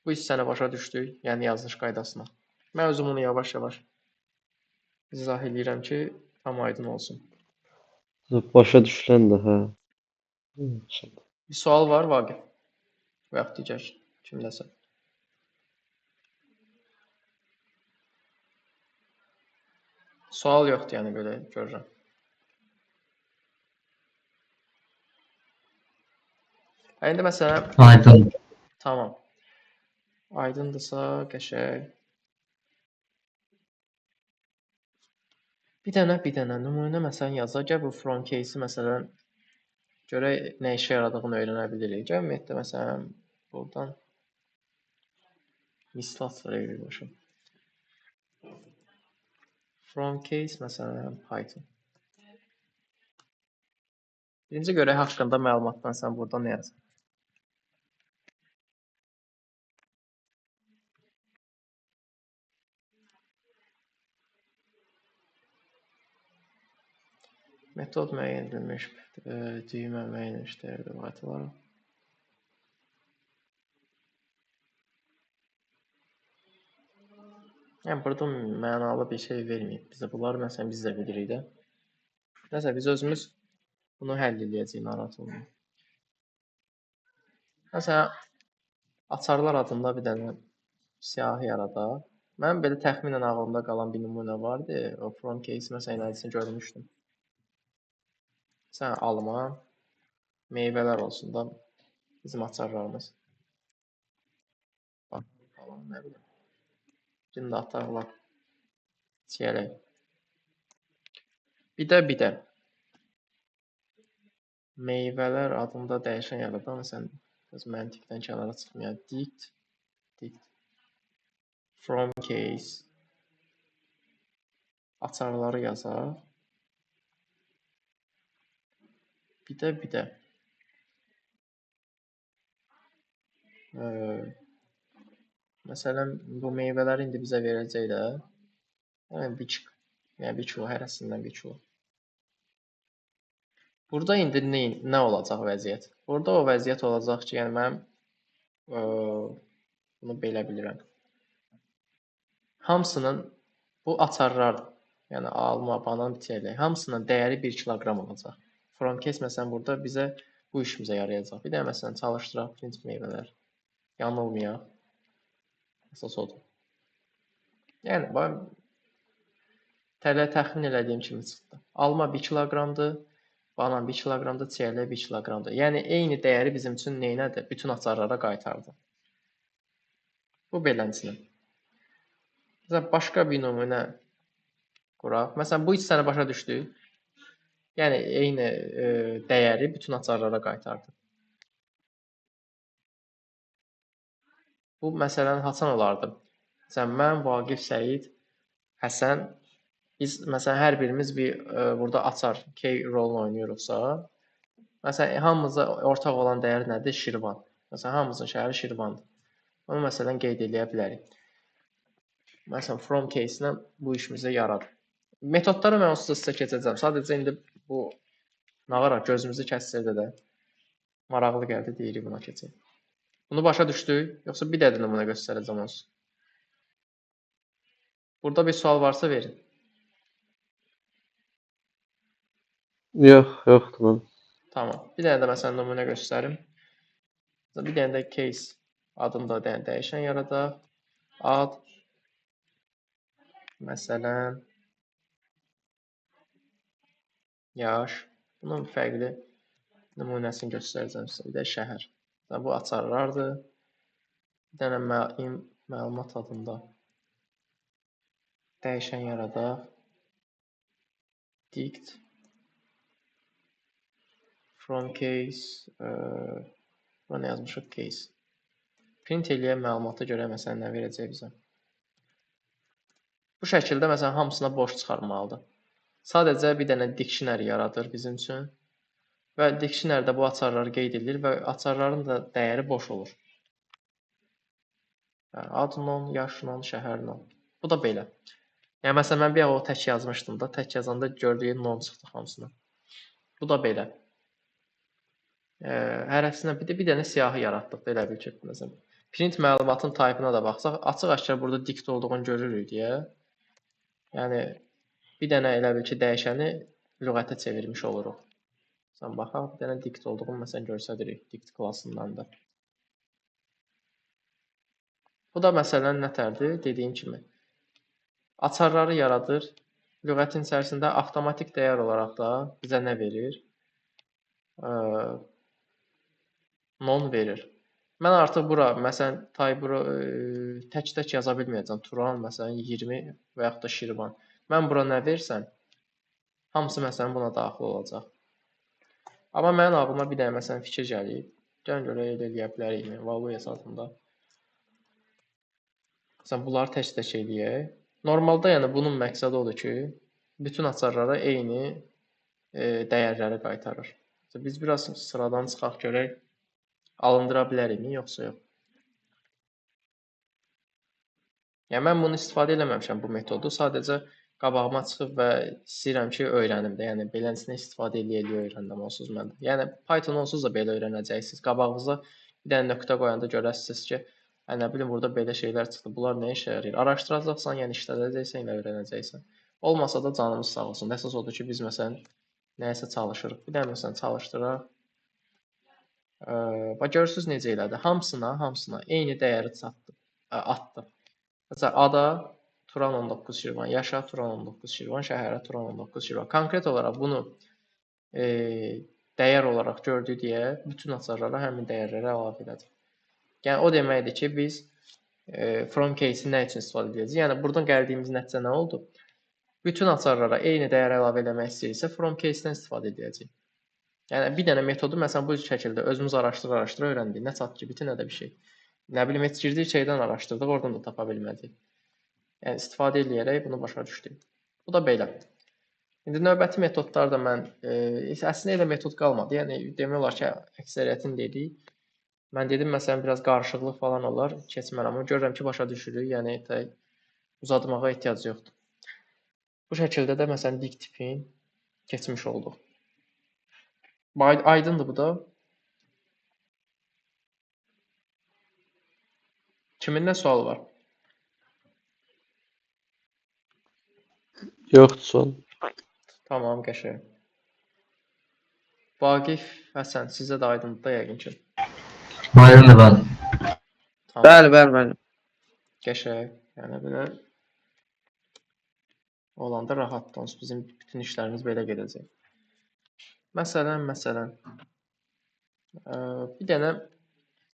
Speaker 1: Bu hissəni başa düşdük, yəni yazılış qaydasına. Mən özüm onu yavaş-yavaş izah edirəm ki, tam aydın olsun.
Speaker 4: Başa düşülən də, hə.
Speaker 1: Bir sual var, Vaqif? Və yaxud digər kimdəsə. Sual yoxdur, yəni belə görürəm. İndi məsələn,
Speaker 3: Aydın.
Speaker 1: tamam. Aydındırsa, qəşəng. Bir dənə nümunə məsələn yazaq. Gəl bu from case-i məsələn görək nə işə yaradığını öyrənə bilirik. Gəl ümumiyyətlə məsələn buradan mislat verək başa. From case məsələn Python. Birinci görək haqqında məlumatdan sən burada nə yazırsan. Metod müəyyən edilmiş, düymə müəyyən edilmiş dəyərli lüğətlər. Yəni burada mənalı bir şey verməyib bizə. Bunları məsələn biz də bilirik də. Nəsə biz özümüz bunu həll edəcəyik, narahat olmayın. Məsələn açarlar adında bir dənə siyahı yaradaq. Mənim belə təxminən ağlımda qalan bir nümunə vardı. O from case məsələn nəticəsini görmüşdüm. Sən alma, meyvələr olsun da bizim açarlarımız. Bax, falan nə bilim. Şimdi ataqlar. Çiyələk. Bir də meyvələr adında dəyişən yaradan məsələn öz məntiqdən kənara çıxmayan dict from case açarları yazaq. Bir də məsələn bu meyvələri indi bizə verəcək də. Yəni bir kilo hərəsindən bir kilo. Burada indi nə olacaq vəziyyət? Burada o vəziyyət olacaq ki, yəni mən bunu belə bilirəm. Hamısının bu açarlar, yəni alma, banan, çiyələk, hamısının dəyəri 1 kiloqram olacaq. From case məsələn burada bizə bu işimizə yarayacaq. Bir də məsələn çalışdıraq print meyvələr. Yanılmayaq. Əsas odur. Yəni təxmin elədiyim kimi çıxdı. Alma 1 kiloqramdır, banan 1 kiloqramdır, çiyələk 1 kiloqramdır. Yəni eyni dəyəri bizim üçün neynədir? Bütün açarlara qaytardı. Bu beləncəsinə. Məsələn başqa bir nümunə quraq. Məsələn bu hissəni başa düşdük. Yəni eyni dəyəri bütün açarlara qaytardı. Bu məsələn haçan olardı? Məsələn mən, Vaqif, Səid, Həsən biz məsələn hər birimiz bir burada açar key rolunu oynayırıqsa, məsələn hamımıza ortaq olan dəyər nədir? Şirvan. Məsələn hamımızın şəhəri Şirvandır. Onu məsələn qeyd edə bilərik. Məsələn from case-ilə bu işimizə yaradı. Metodları mən onsuz da sizə keçəcəm. Sadəcə indi bu nağara gözümüzü kəsdirdə də maraqlı gəldi, deyirik buna keçək. Bunu başa düşdük, yoxsa bir də nümunə göstərəcəm onsuz. Burada bir sual varsa verin.
Speaker 4: Yox, yoxdur lan.
Speaker 1: Tamam. Bir dənə də məsələn nümunə göstərim. Bir dənə də case adında bir dənə dəyişən yaradaq. Ad məsələn yaş. Bunun fərqli nümunəsini göstərəcəm sizə. Bir də şəhər. Bu açarlardır. Bir dənə məlumat adında dəyişən yaradaq. Dict from case buna nə yazmışıq? Case. Print eləyən məlumata görə məsələn nə verəcək bizə? Bu şəkildə məsələn hamısına boş çıxarmalıdır. Sadəcə bir dənə dictionary yaradır bizim üçün və dictionary-də bu açarlar qeyd edilir və açarların da dəyəri boş olur. Yəni, ad non, yaş non, şəhər non. Bu da belə. Yəni məsələn mən bir o tək yazmışdım da, tək yazanda gördüyüm non çıxdı hamısına. Bu da belə. Hərəsinə bir dənə siyahı yaratdıq belə bir ki, məsələn. Print məlumatın type-ına da baxsaq, açıq-aşkar burada dict olduğunu görürük deyə. Yəni bir dənə elə bil ki, dəyişəni lüğətə çevirmiş oluruq. Sən baxaq, bir dənə dict olduğunu məsələn göstəririk dict klassından da. Bu da məsələn nətərdir? Dediyim kimi. Açarları yaradır. Lüğətin içərisində avtomatik dəyər olaraq da bizə nə verir? Non verir. Mən artıq bura, məsələn, Tayburu tək-tək yaza bilməyəcəm. Turan, məsələn, 20 və yaxud da Şirvan. Mən bura nə versəm, hamısı, məsələn, buna daxil olacaq. Amma mənim ağlıma bir dənə, məsələn, fikir gəlir. Gəlin görək, eləyə bilərikmi? Valuya adında. Məsələn, bunları tək-tək eləyək. Normalda, yəni, bunun məqsədi odur ki, bütün açarlara eyni dəyərləri qaytarır. Biz biraz sıradan çıxaq görək. Alındıra bilərikmi, yoxsa yox? Yəni, mən bunu istifadə eləməmişəm bu metodu. Sadəcə qabağıma çıxıb və istəyirəm ki, öyrənim də. Yəni, beləsinə istifadə eləyə öyrəndim onsuz məndə. Yəni, Python onsuz da belə öyrənəcəksiniz. Qabağınıza bir dənə nöqtə qoyanda görəsiniz ki, nə bilim, burada belə şeylər çıxdı. Bunlar nə işə yarayır? Araşdıracaqsan, yəni işlədəcəksən, elə öyrənəcəksən. Olmasa da canımız sağ olsun. Əsas odur ki, biz məsələn nəyəsə çalışırıq. Bir dənə məsələn çalışdıraq. Bax görürsüz necə elədi? Hamısına eyni dəyəri atdı. Məsələn, ada Turan 19 Şirvan, yaşa Turan 19 Şirvan, şəhərə Turan 19 Şirvan. Konkret olaraq bunu dəyər olaraq gördü deyə bütün açarlara həmin dəyərləri əlavə elədi. Yəni o deməkdir ki, biz from case-i nə üçün istifadə edəcəyik? Yəni buradan gəldiyimiz nəticə nə oldu? Bütün açarlara eyni dəyər əlavə eləmək istəyirsə, from case-dən istifadə edəcəyik. Yəni bir dənə metodu məsələn bu şəkildə özümüz araşdıra öyrəndik. Nə çat ki, biti, nə də bir şey. Nə bilim, heç girdik şeydən araşdırdıq, oradan da tapa bilmədik. Yəni istifadə edərək bunu başa düşdük. Bu da belə. İndi növbəti metodlar da mən əslində elə metod qalmadı. Yəni demək olar ki, əksəriyyətini dedik. Mən dedim məsələn biraz qarışıqlıq falan olar, keçmərəm. Amma görürəm ki, başa düşürük. Yəni uzatmağa ehtiyac yoxdur. Bu şəkildə də məsələn dict tipin keçmiş olduq. Aydındır bu da. Kimin nə sualı var?
Speaker 4: Yoxdur sual.
Speaker 1: Tamam, qəşəng. Vaqif, Həsən, sizə də aydındır da yəqin ki.
Speaker 3: Aydındır ben.
Speaker 1: Tamam,
Speaker 2: Bəli.
Speaker 1: qəşəng. Yəni belə olanda rahatdır. Bizim bütün işlərimiz belə gedəcək. Məsələn, bir dənə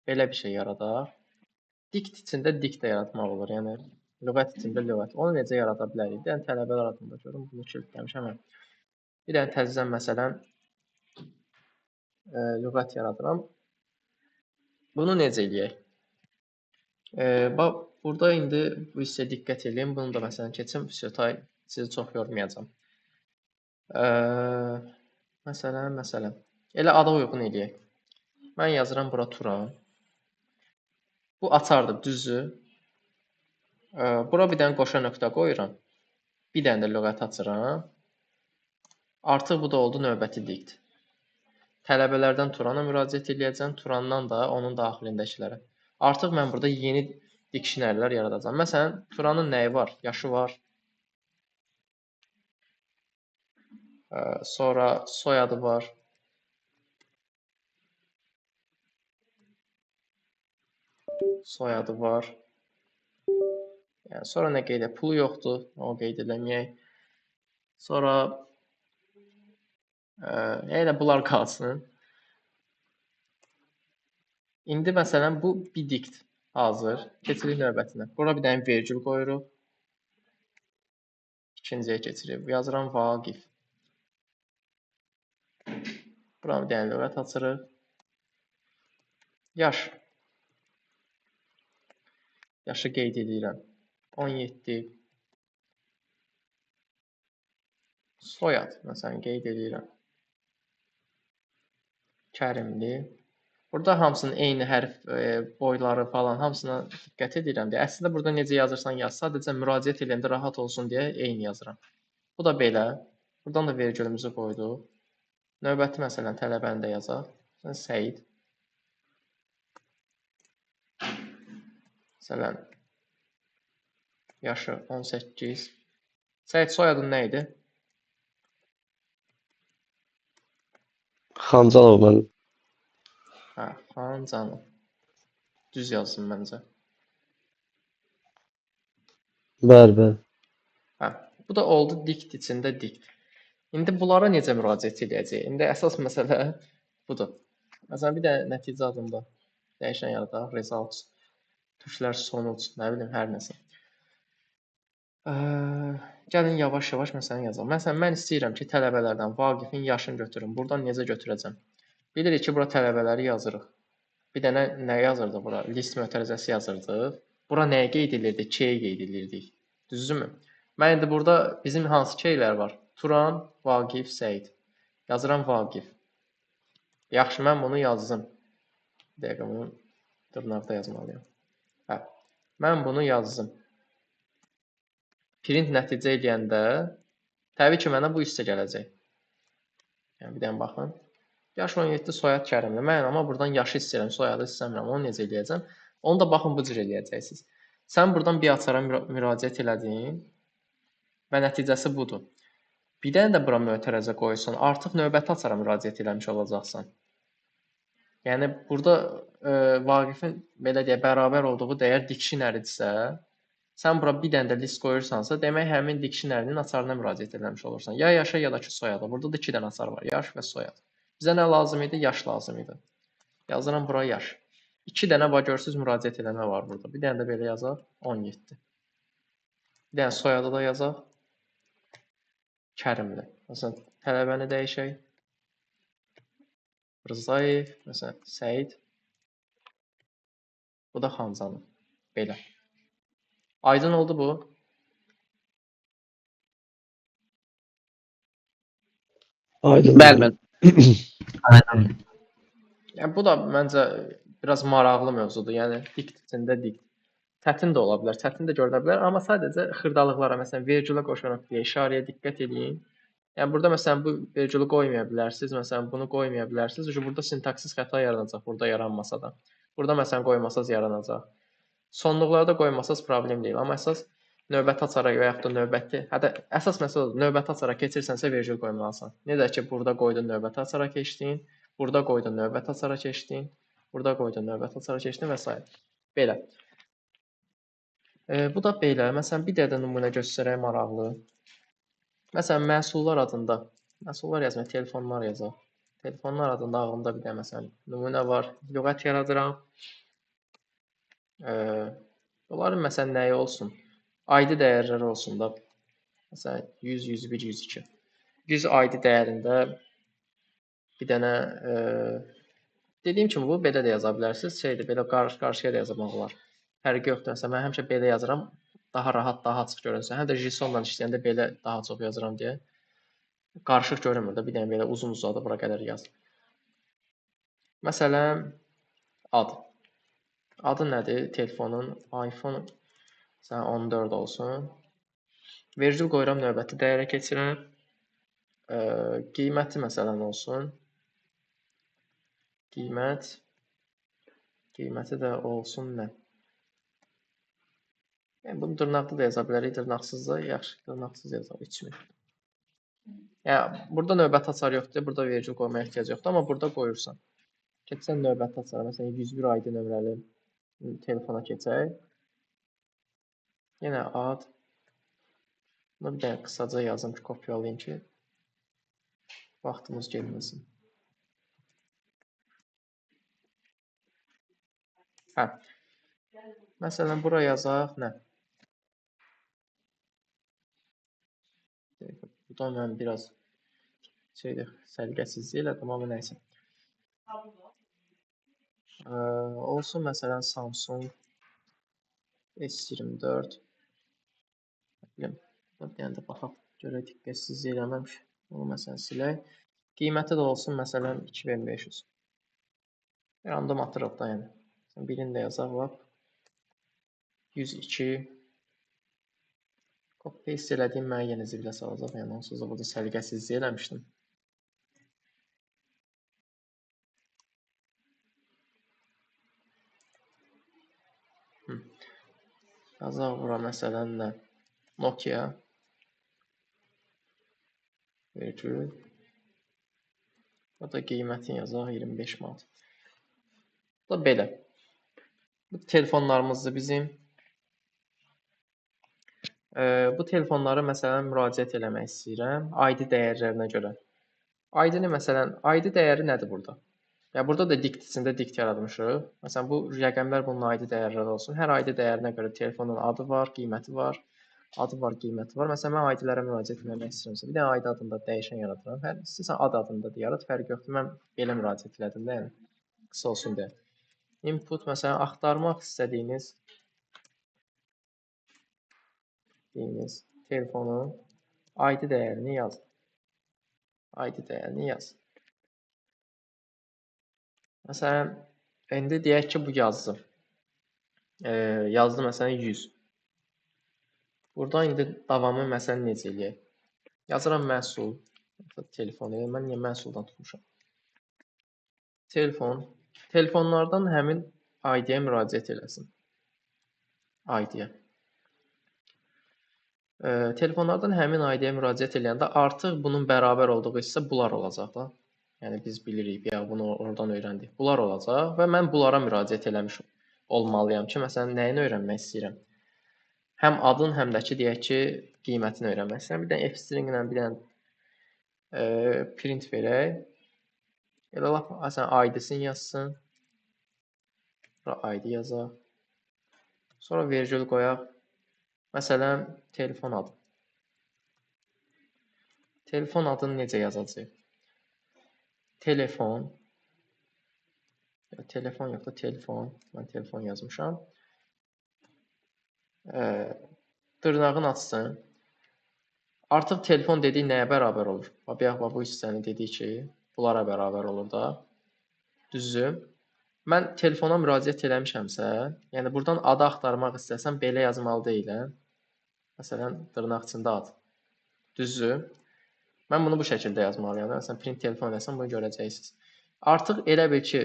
Speaker 1: belə bir şey yaradaq. Dict içində dict də yaratmaq olur. Yəni lüğət içində lüğət. Onu necə yarada bilərik? Bir dənə tələbələr adında görüm. Bunu kilitləmişəm. Bir dənə təzədən məsələn lüğət yaradıram. Bunu necə eləyək? Bax, burada indi bu hissəyə diqqət edin. Bunu da məsələn keçim. Sizi çox yormayacağam. Məsələn. Elə ada uyğun eləyək. Mən yazıram bura Turan. Bu açardır, düzdür. Bura bir dənə qoşa nöqtə qoyuram. Bir dənə də lüğət açıram. Artıq bu da oldu növbəti dict. Tələbələrdən Turana müraciət edəcəm. Turandan da onun daxilindəkilərə. Artıq mən burada yeni dictionary-lər yaradacağam. Məsələn, Turanın nəyi var? Yaşı var. Sonra soyadı var. Soyadı var. Yəni sonra nə qeyd edək? Pulu yoxdur, o qeyd eləməyək. Sonra elə bunlar qalsın. İndi məsələn bu bir dikt hazır. Keçirik növbətinə. Bura bir dənə vergül qoyuruq. İkinciyə keçirik. Yazıram Vaqif. Bura bir dənə lüğət açırıq. Yaş. Yaşı qeyd edirəm. 17. Soyad. Məsələn, qeyd edirəm. Kərimli. Burada hamısının eyni hərf boyları falan hamısına diqqət edirəm deyə. Əslində burada necə yazırsan yaz. Sadəcə müraciət edəndə rahat olsun deyə eyni yazıram. Bu da belə. Buradan da vergülümüzü qoyduq. Növbəti məsələn tələbəni də yazaq. Səid. Məsələn yaşı 18. Səid soyadın nə idi?
Speaker 4: Xancanov müəllim.
Speaker 1: Hə, Xancanov. Düz yazsın məncə.
Speaker 4: Bəli.
Speaker 1: Hə, bu da oldu dikt içində dikt. İndi bunlara necə müraciət edəcəyik? İndi əsas məsələ budur. Məsələn, bir də nəticə adında dəyişən yaradaq. Results, tuşlar, sonuc, nə bilim, hər nəsə. Gəlin yavaş-yavaş məsələn yazaq. Məsələn, mən istəyirəm ki, tələbələrdən Vaqifin yaşını götürüm. Buradan necə götürəcəm? Bilirik ki, bura tələbələri yazırıq. Bir dənə nə yazırdıq bura? List mötərizəsi yazırdıq. Bura nəyə qeyd edilirdik? K-yə qeyd edilirdik. Düzdürmü? Mən indi burada bizim hansı K-lər var? Turan, Vaqif, Səid. Yazıram Vaqif. Yaxşı, mən bunu yazdım. Bir dəqiqə, bunu dırnaqda yazmalıyam. Hə, mən bunu yazdım. Print nəticə eləyəndə təbii ki, mənə bu hissə gələcək. Yəni, bir dənə baxın. Yaş 17, soyad Kərimli. Mən amma buradan yaşı istəyirəm, soyadı istəmirəm. Onu necə eləyəcəm? Onu da baxın, bu cür eləyəcəksiniz. Sən buradan bir açara müraciət elədin və nəticəsi budur. Bir dənə də bura mötərizə qoyursan, artıq növbəti açara müraciət eləmiş olacaqsan. Yəni, burada Vaqifin belə deyə bərabər olduğu dəyər dictionary-dirsə, sən bura bir dənə də list qoyursansa, demək həmin dictionary-nin açarına müraciət eləmiş olursan. Ya yaşa, ya da ki, soyada. Burada da 2 dənə açar var, yaş və soyad. Bizə nə lazım idi? Yaş lazım idi. Yazıram bura yaş. 2 dənə vagörsüz müraciət eləmə var burada. Bir dənə də belə yazaq, 17. Bir dənə soyadı da yazaq, Kərimli. Məsələn, tələbəni dəyişək. Rzayev, məsələn, Səid. Bu da Xancanov. Belə. Aydın oldu bu.
Speaker 4: Aydın.
Speaker 2: Bəli.
Speaker 3: Aynen.
Speaker 1: Yəni, bu da məncə biraz maraqlı mövzudur. Yəni, dikt içində dikt. Çətin də ola bilər, çətin də görünə bilər, amma sadəcə xırdalıqlara, məsələn, vergülə qoşaraq deyə işarəyə diqqət edin. Yəni, burada məsələn, bu vergülü qoymaya bilərsiniz, məsələn, bunu qoymaya bilərsiniz. Burada sintaksis xəta yaranacaq, burada yaranmasa da. Burada məsələn, qoymasaz yaranacaq. Sonluqlarda qoymasaz problem deyil, amma əsas növbəti açara və yaxud da növbəti, hətta əsas məsələ odur, növbəti açara keçirsənsə vergül qoymalısan. Necə ki, burada qoydun, növbəti açara keçdin, burada qoydun, növbəti açara keçdin, burada qoydun, növbəti açara keçdin və s. Belə. Bu da belə. Məsələn, bir dənə də nümunə göstərək maraqlı. Məsələn, məhsullar adında, məhsullar yazmaq, telefonlar yazaq. Telefonlar adında ağlımda bir dənə məsələn nümunə var. Lüğət yaradıram. Bunların məsələn nəyi olsun? ID dəyərləri olsun da. Məsələn, 100, 101, 102. 100 ID dəyərində bir dənə dediyim kimi bu belə də yaza bilərsiniz. Şeydir, belə qarşı-qarşıya da yazmaq olar. Fərqi yoxdur. Məsələn, mən həmişə belə yazıram. Daha rahat, daha açıq görünsün. Həm də JSON-la işləyəndə belə daha çox yazıram deyə. Qarışıq görünmür də. Bir dənə belə uzun-uzadı bura qədər yaz. Məsələn, ad. Adı nədir? Telefonun iPhone 14 olsun. Vergül qoyuram, növbəti dəyərə keçirəm. Qiyməti məsələn olsun. Qiyməti də olsun nə? Yəni, bunu dırnaqlı da yaza bilərik, dırnaqsız da yaxşı, dırnaqsız yazaq, 3000. Yəni burada növbəti açar yoxdur, burada vergül qoymaya ehtiyac yoxdur, amma burada qoyursan. Keçsən növbəti açar, məsələn 101 ID nömrəli telefona keçək. Yenə ad. Bunu bir dənə qısaca yazım ki, kopyalayayım ki, vaxtımız getməsin. Hə. Məsələn, bura yazaq nə? Buradan mən biraz səliqəsizlik elədim, amma nəysə. Olsun məsələn Samsung S24. Bir dənə də baxaq, görə diqqətsizlik eləməmiş. Bunu məsələn silək. Qiyməti də olsun məsələn 2500. Random atırıq da yəni. Birini də yazaq var. 102. Copy paste elədiyim mənə yenə zibilə salacaq. Yəni onsuz da burada səliqəsizlik eləmişdim. Yazaq bura məsələn nə? Nokia. Vergül. Burada qiymətin yazaq 25 manat. Bu da belə. Bu telefonlarımızdır bizim. Bu telefonları məsələn müraciət eləmək istəyirəm. ID dəyərlərinə görə. ID-ni məsələn, ID dəyəri nədir burada? Ya burada da dict içində dict yaratmışıq. Məsələn, bu rəqəmlər bunun ID dəyərləri olsun. Hər ID dəyərinə görə telefonun adı var, qiyməti var. Adı var, qiyməti var. Məsələn, mən ID-lərə müraciət etmək istəyirəmsə, bir dənə ID adında dəyişən yaradıram. Hər istəsən ad adında da yarat, fərqi yoxdur. Mən belə müraciət elədim də, yəni qısa olsun deyə. Input məsələn axtarmaq istədiyiniz telefonun ID dəyərini yazın. ID dəyərini yazın. Məsələn, indi deyək ki, bu yazdı. Yazdı məsələn 100. Buradan indi davamı məsələn necə eləyək? Yazıram məhsul. Telefonu. Mən niyə məhsuldan tutmuşam? Telefon. Telefonlardan həmin ID-yə müraciət eləsin. ID-yə. Telefonlardan həmin ID-yə müraciət eləyəndə artıq bunun bərabər olduğu hissə bunlar olacaq da. Yəni biz bilirik, ya bunu oradan öyrəndik. Bunlar olacaq və mən bunlara müraciət eləmiş olmalıyam ki, məsələn, nəyini öyrənmək istəyirəm? Həm adın, həm də ki, deyək ki, qiymətini öyrənmək istəyirəm. Bir dənə F-string ilə bir dənə print verək. Elə lap məsələn ID-sini yazsın. Bura ID yazaq. Sonra vergül qoyaq. Məsələn, telefon adı. Telefon adını necə yazacağıq? Telefon. Telefon yoxdur, telefon. Mən telefon yazmışam. Dırnağın açsın. Artıq telefon dediyi nəyə bərabər olur? Bayaq bu hissəni dediyi ki, bunlara bərabər olur da. Düzdür? Mən telefona müraciət eləmişəmsə, yəni buradan adı axtarmaq istəsəm belə yazmalı deyiləm. Məsələn, dırnaq içində ad. Düzdür? Mən bunu bu şəkildə yazmalıyam. Məsələn, print telefon desəm bunu görəcəksiniz. Artıq elə bil ki,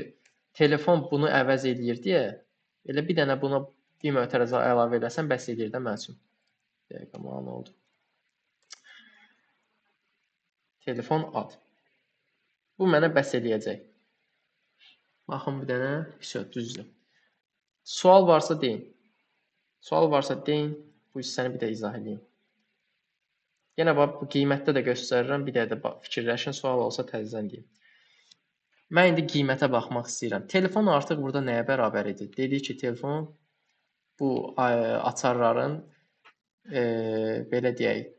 Speaker 1: telefon bunu əvəz eləyir deyə, elə bir dənə buna bir mötərizə əlavə eləsəm bəs eləyir də mən üçün. Dəqiqə, nə oldu? Telefon ad. Bu mənə bəs eləyəcək. Baxın bir dənə, düzdür. Sual varsa deyin. Sual varsa deyin, bu hissəni bir də izah edeyim. Yenə bax, bu qiymətdə də göstərirəm, bir də fikirləşin, sual olsa təzədən deyim. Mən indi qiymətə baxmaq istəyirəm. Telefon artıq burada nəyə bərabər edir? Dedik ki, telefon bu açarların belə deyək,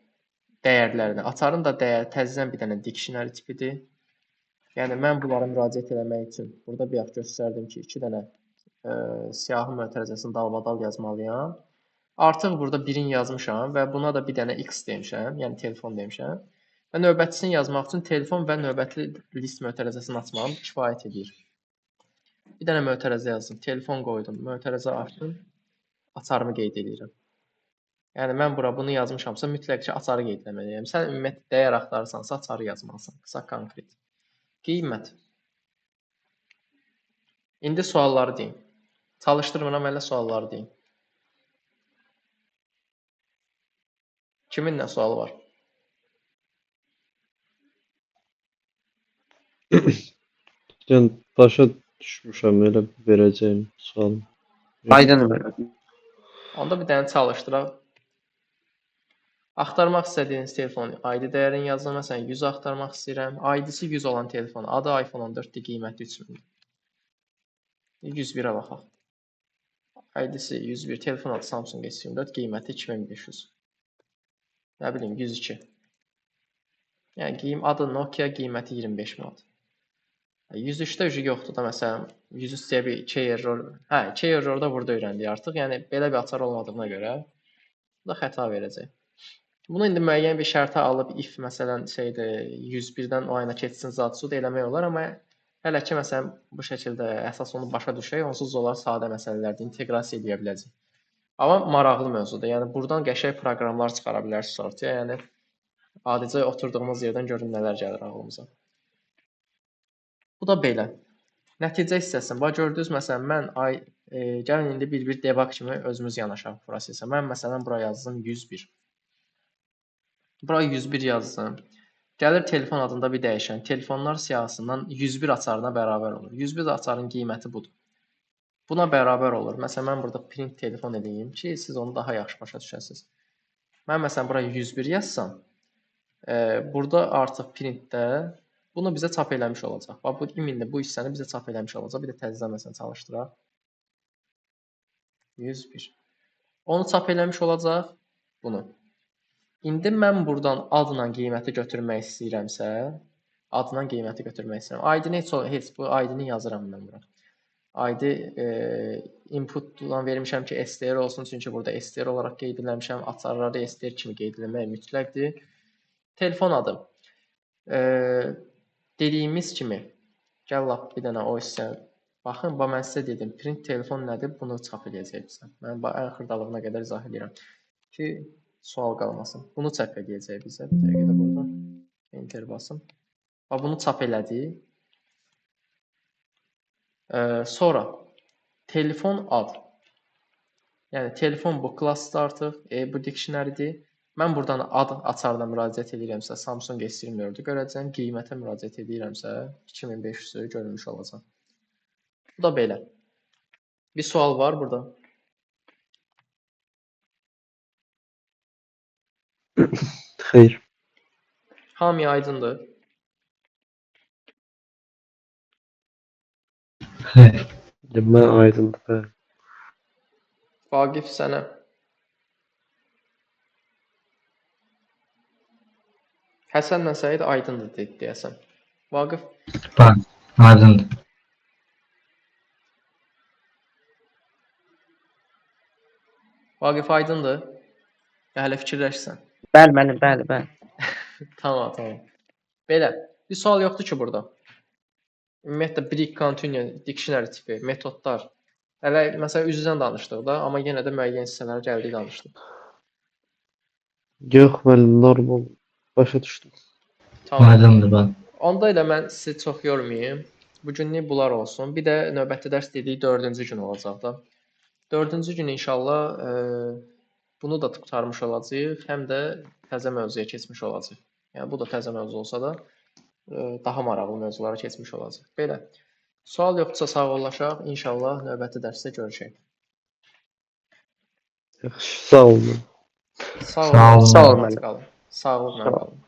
Speaker 1: dəyərlərini. Açarın da dəyər təzədən bir dənə dictionary tipidir. Yəni mən bunlara müraciət eləmək üçün burada bir göstərdim ki, 2 dənə siyahı mötərizəsini dalbadal yazmalıyam. Artıq burada birini yazmışam və buna da bir dənə X demişəm, yəni telefon demişəm. Və növbətisini yazmaq üçün telefon və növbəti list mötərizəsini açmağım kifayət edir. Bir dənə mötərizə yazdım, telefon qoydum, mötərizə açdım, açarımı qeyd edirəm. Yəni mən bura bunu yazmışamsa mütləq ki, açarı qeyd etməliyəm. Sən ümumiyyətlə dəyər axtarırsansa açarı yazmalısan, qısa konkret. Qiymət. İndi sualları deyin. Çalışdırmıram, hələ sualları deyin. Kimin nə sualı var?
Speaker 4: Yəni başa düşmüşəm elə verəcəyim sual.
Speaker 2: Aydın müəllim.
Speaker 1: Onda bir dənə çalışdıraq. Axtarmaq istədiyiniz telefon ID dəyərini yazın. Məsələn, 100 axtarmaq istəyirəm. ID-si 100 olan telefon, adı iPhone 14-dür, qiyməti 3000-dir. 101-ə baxaq. ID-si 101, telefon adı Samsung S24, qiyməti 2500. Nə bilim, 102. Yəni adı Nokia, qiyməti 25 manat. 103-də yoxdur da, məsələn, 103-də bir key error. Hə, key error da burada öyrəndik artıq. Yəni belə bir açar olmadığına görə bu da xəta verəcək. Bunu indi müəyyən bir şərtə alıb if məsələn 101-dən o ayına keçsin zadsud eləmək olar, amma hələ ki məsələn bu şəkildə əsas onu başa düşək, onsuz da onlar sadə məsələlərdir, inteqrasiya edə biləcək. Amma maraqlı mövzudur. Yəni burdan qəşəng proqramlar çıxara bilərsiniz ortaya. Yəni adicə oturduğumuz yerdən görün nələr gəlir ağlımıza. Bu da belə. Nəticə hissəsi. Bax gördünüz məsələn mən gəlin indi bir debug kimi özümüz yanaşaq prosesə. Mən məsələn bura yazdım 101. Bura 101 yazdım. Gəlir telefon adında bir dəyişən. Telefonlar siyahısından 101 açarına bərabər olur. 101 açarın qiyməti budur. Buna bərabər olur. Məsələn mən burada print telefon edeyim ki, siz onu daha yaxşı başa düşəsiniz. Mən məsələn buraya 101 yazsam, burada artıq printdə bunu bizə çap eləmiş olacaq. Bax bu indi bu hissəni bizə çap eləmiş olacaq. Bir də təzədən məsələn çalışdıraq. 101. Onu çap eləmiş olacaq bunu. İndi mən buradan adla qiyməti götürmək istəyirəmsə, adla qiyməti götürmək istəyirəm. ID-ni heç bu ID-ni yazıram mən bura. ID inputdan vermişəm ki, STR olsun, çünki burada STR olaraq qeyd etmişəm. Açarları STR kimi qeyd etmək mütləqdir. Telefon adı. Dediyimiz kimi, gəl lap bir dənə o hissə. Baxın, mən sizə dedim, print telefon nədir? Bunu çap edəcək bizə. Mən ən xırdalığına qədər izah edirəm ki, sual qalmasın. Bunu çap edəcək bizə. Bir dəqiqə də burada enter basım. Bunu çap elədi. Sonra telefon ad. Yəni telefon bu klassdır artıq. Bu dictionary-dir. Mən buradan ad açarına müraciət edirəmsə Samsung S24-ü görəcəm. Qiymətə müraciət edirəmsə 2500-ü görmüş olacaq. Bu da belə. Bir sual var burada.
Speaker 4: Xeyr.
Speaker 1: Hamıya aydındır.
Speaker 3: Xeyr.
Speaker 4: Mən aydındır.
Speaker 1: Vaqif sənə. Həsənlə Səid aydındır dedi deyəsən. Vaqif
Speaker 3: Bəli, aydındır.
Speaker 1: Vaqif aydındır. Hələ fikirləşsən.
Speaker 2: Bəli müəllim, bəli, bəli.
Speaker 1: Tamam. Belə. Bir sual yoxdur ki burada. Ümumiyyətlə break continue dictionary tipi metodlar. Hələ məsələn üz-üzən danışdıq da, amma yenə də müəyyən hissələrə gəldik danışdıq.
Speaker 4: Yox, müəllim, normal. Başa düşdüm.
Speaker 1: Tamam.
Speaker 3: Aydındır, bəli.
Speaker 1: Onda elə mən sizi çox yormayım. Bu günlük bunlar olsun. Bir də növbəti dərs dedik 4-cü gün olacaq da. 4-cü gün inşallah bunu da qurtarmış olacağıq, həm də təzə mövzuya keçmiş olacağıq. Yəni bu da təzə mövzu olsa da daha maraqlı mövzulara keçmiş olacaq. Belə. Sual yoxdursa sağollaşaq. İnşallah növbəti dərsdə görüşək.
Speaker 4: Yaxşı, sağ olun.
Speaker 1: Sağ
Speaker 3: Sağ olun.
Speaker 1: olun. Sağ olun. Sağ olun.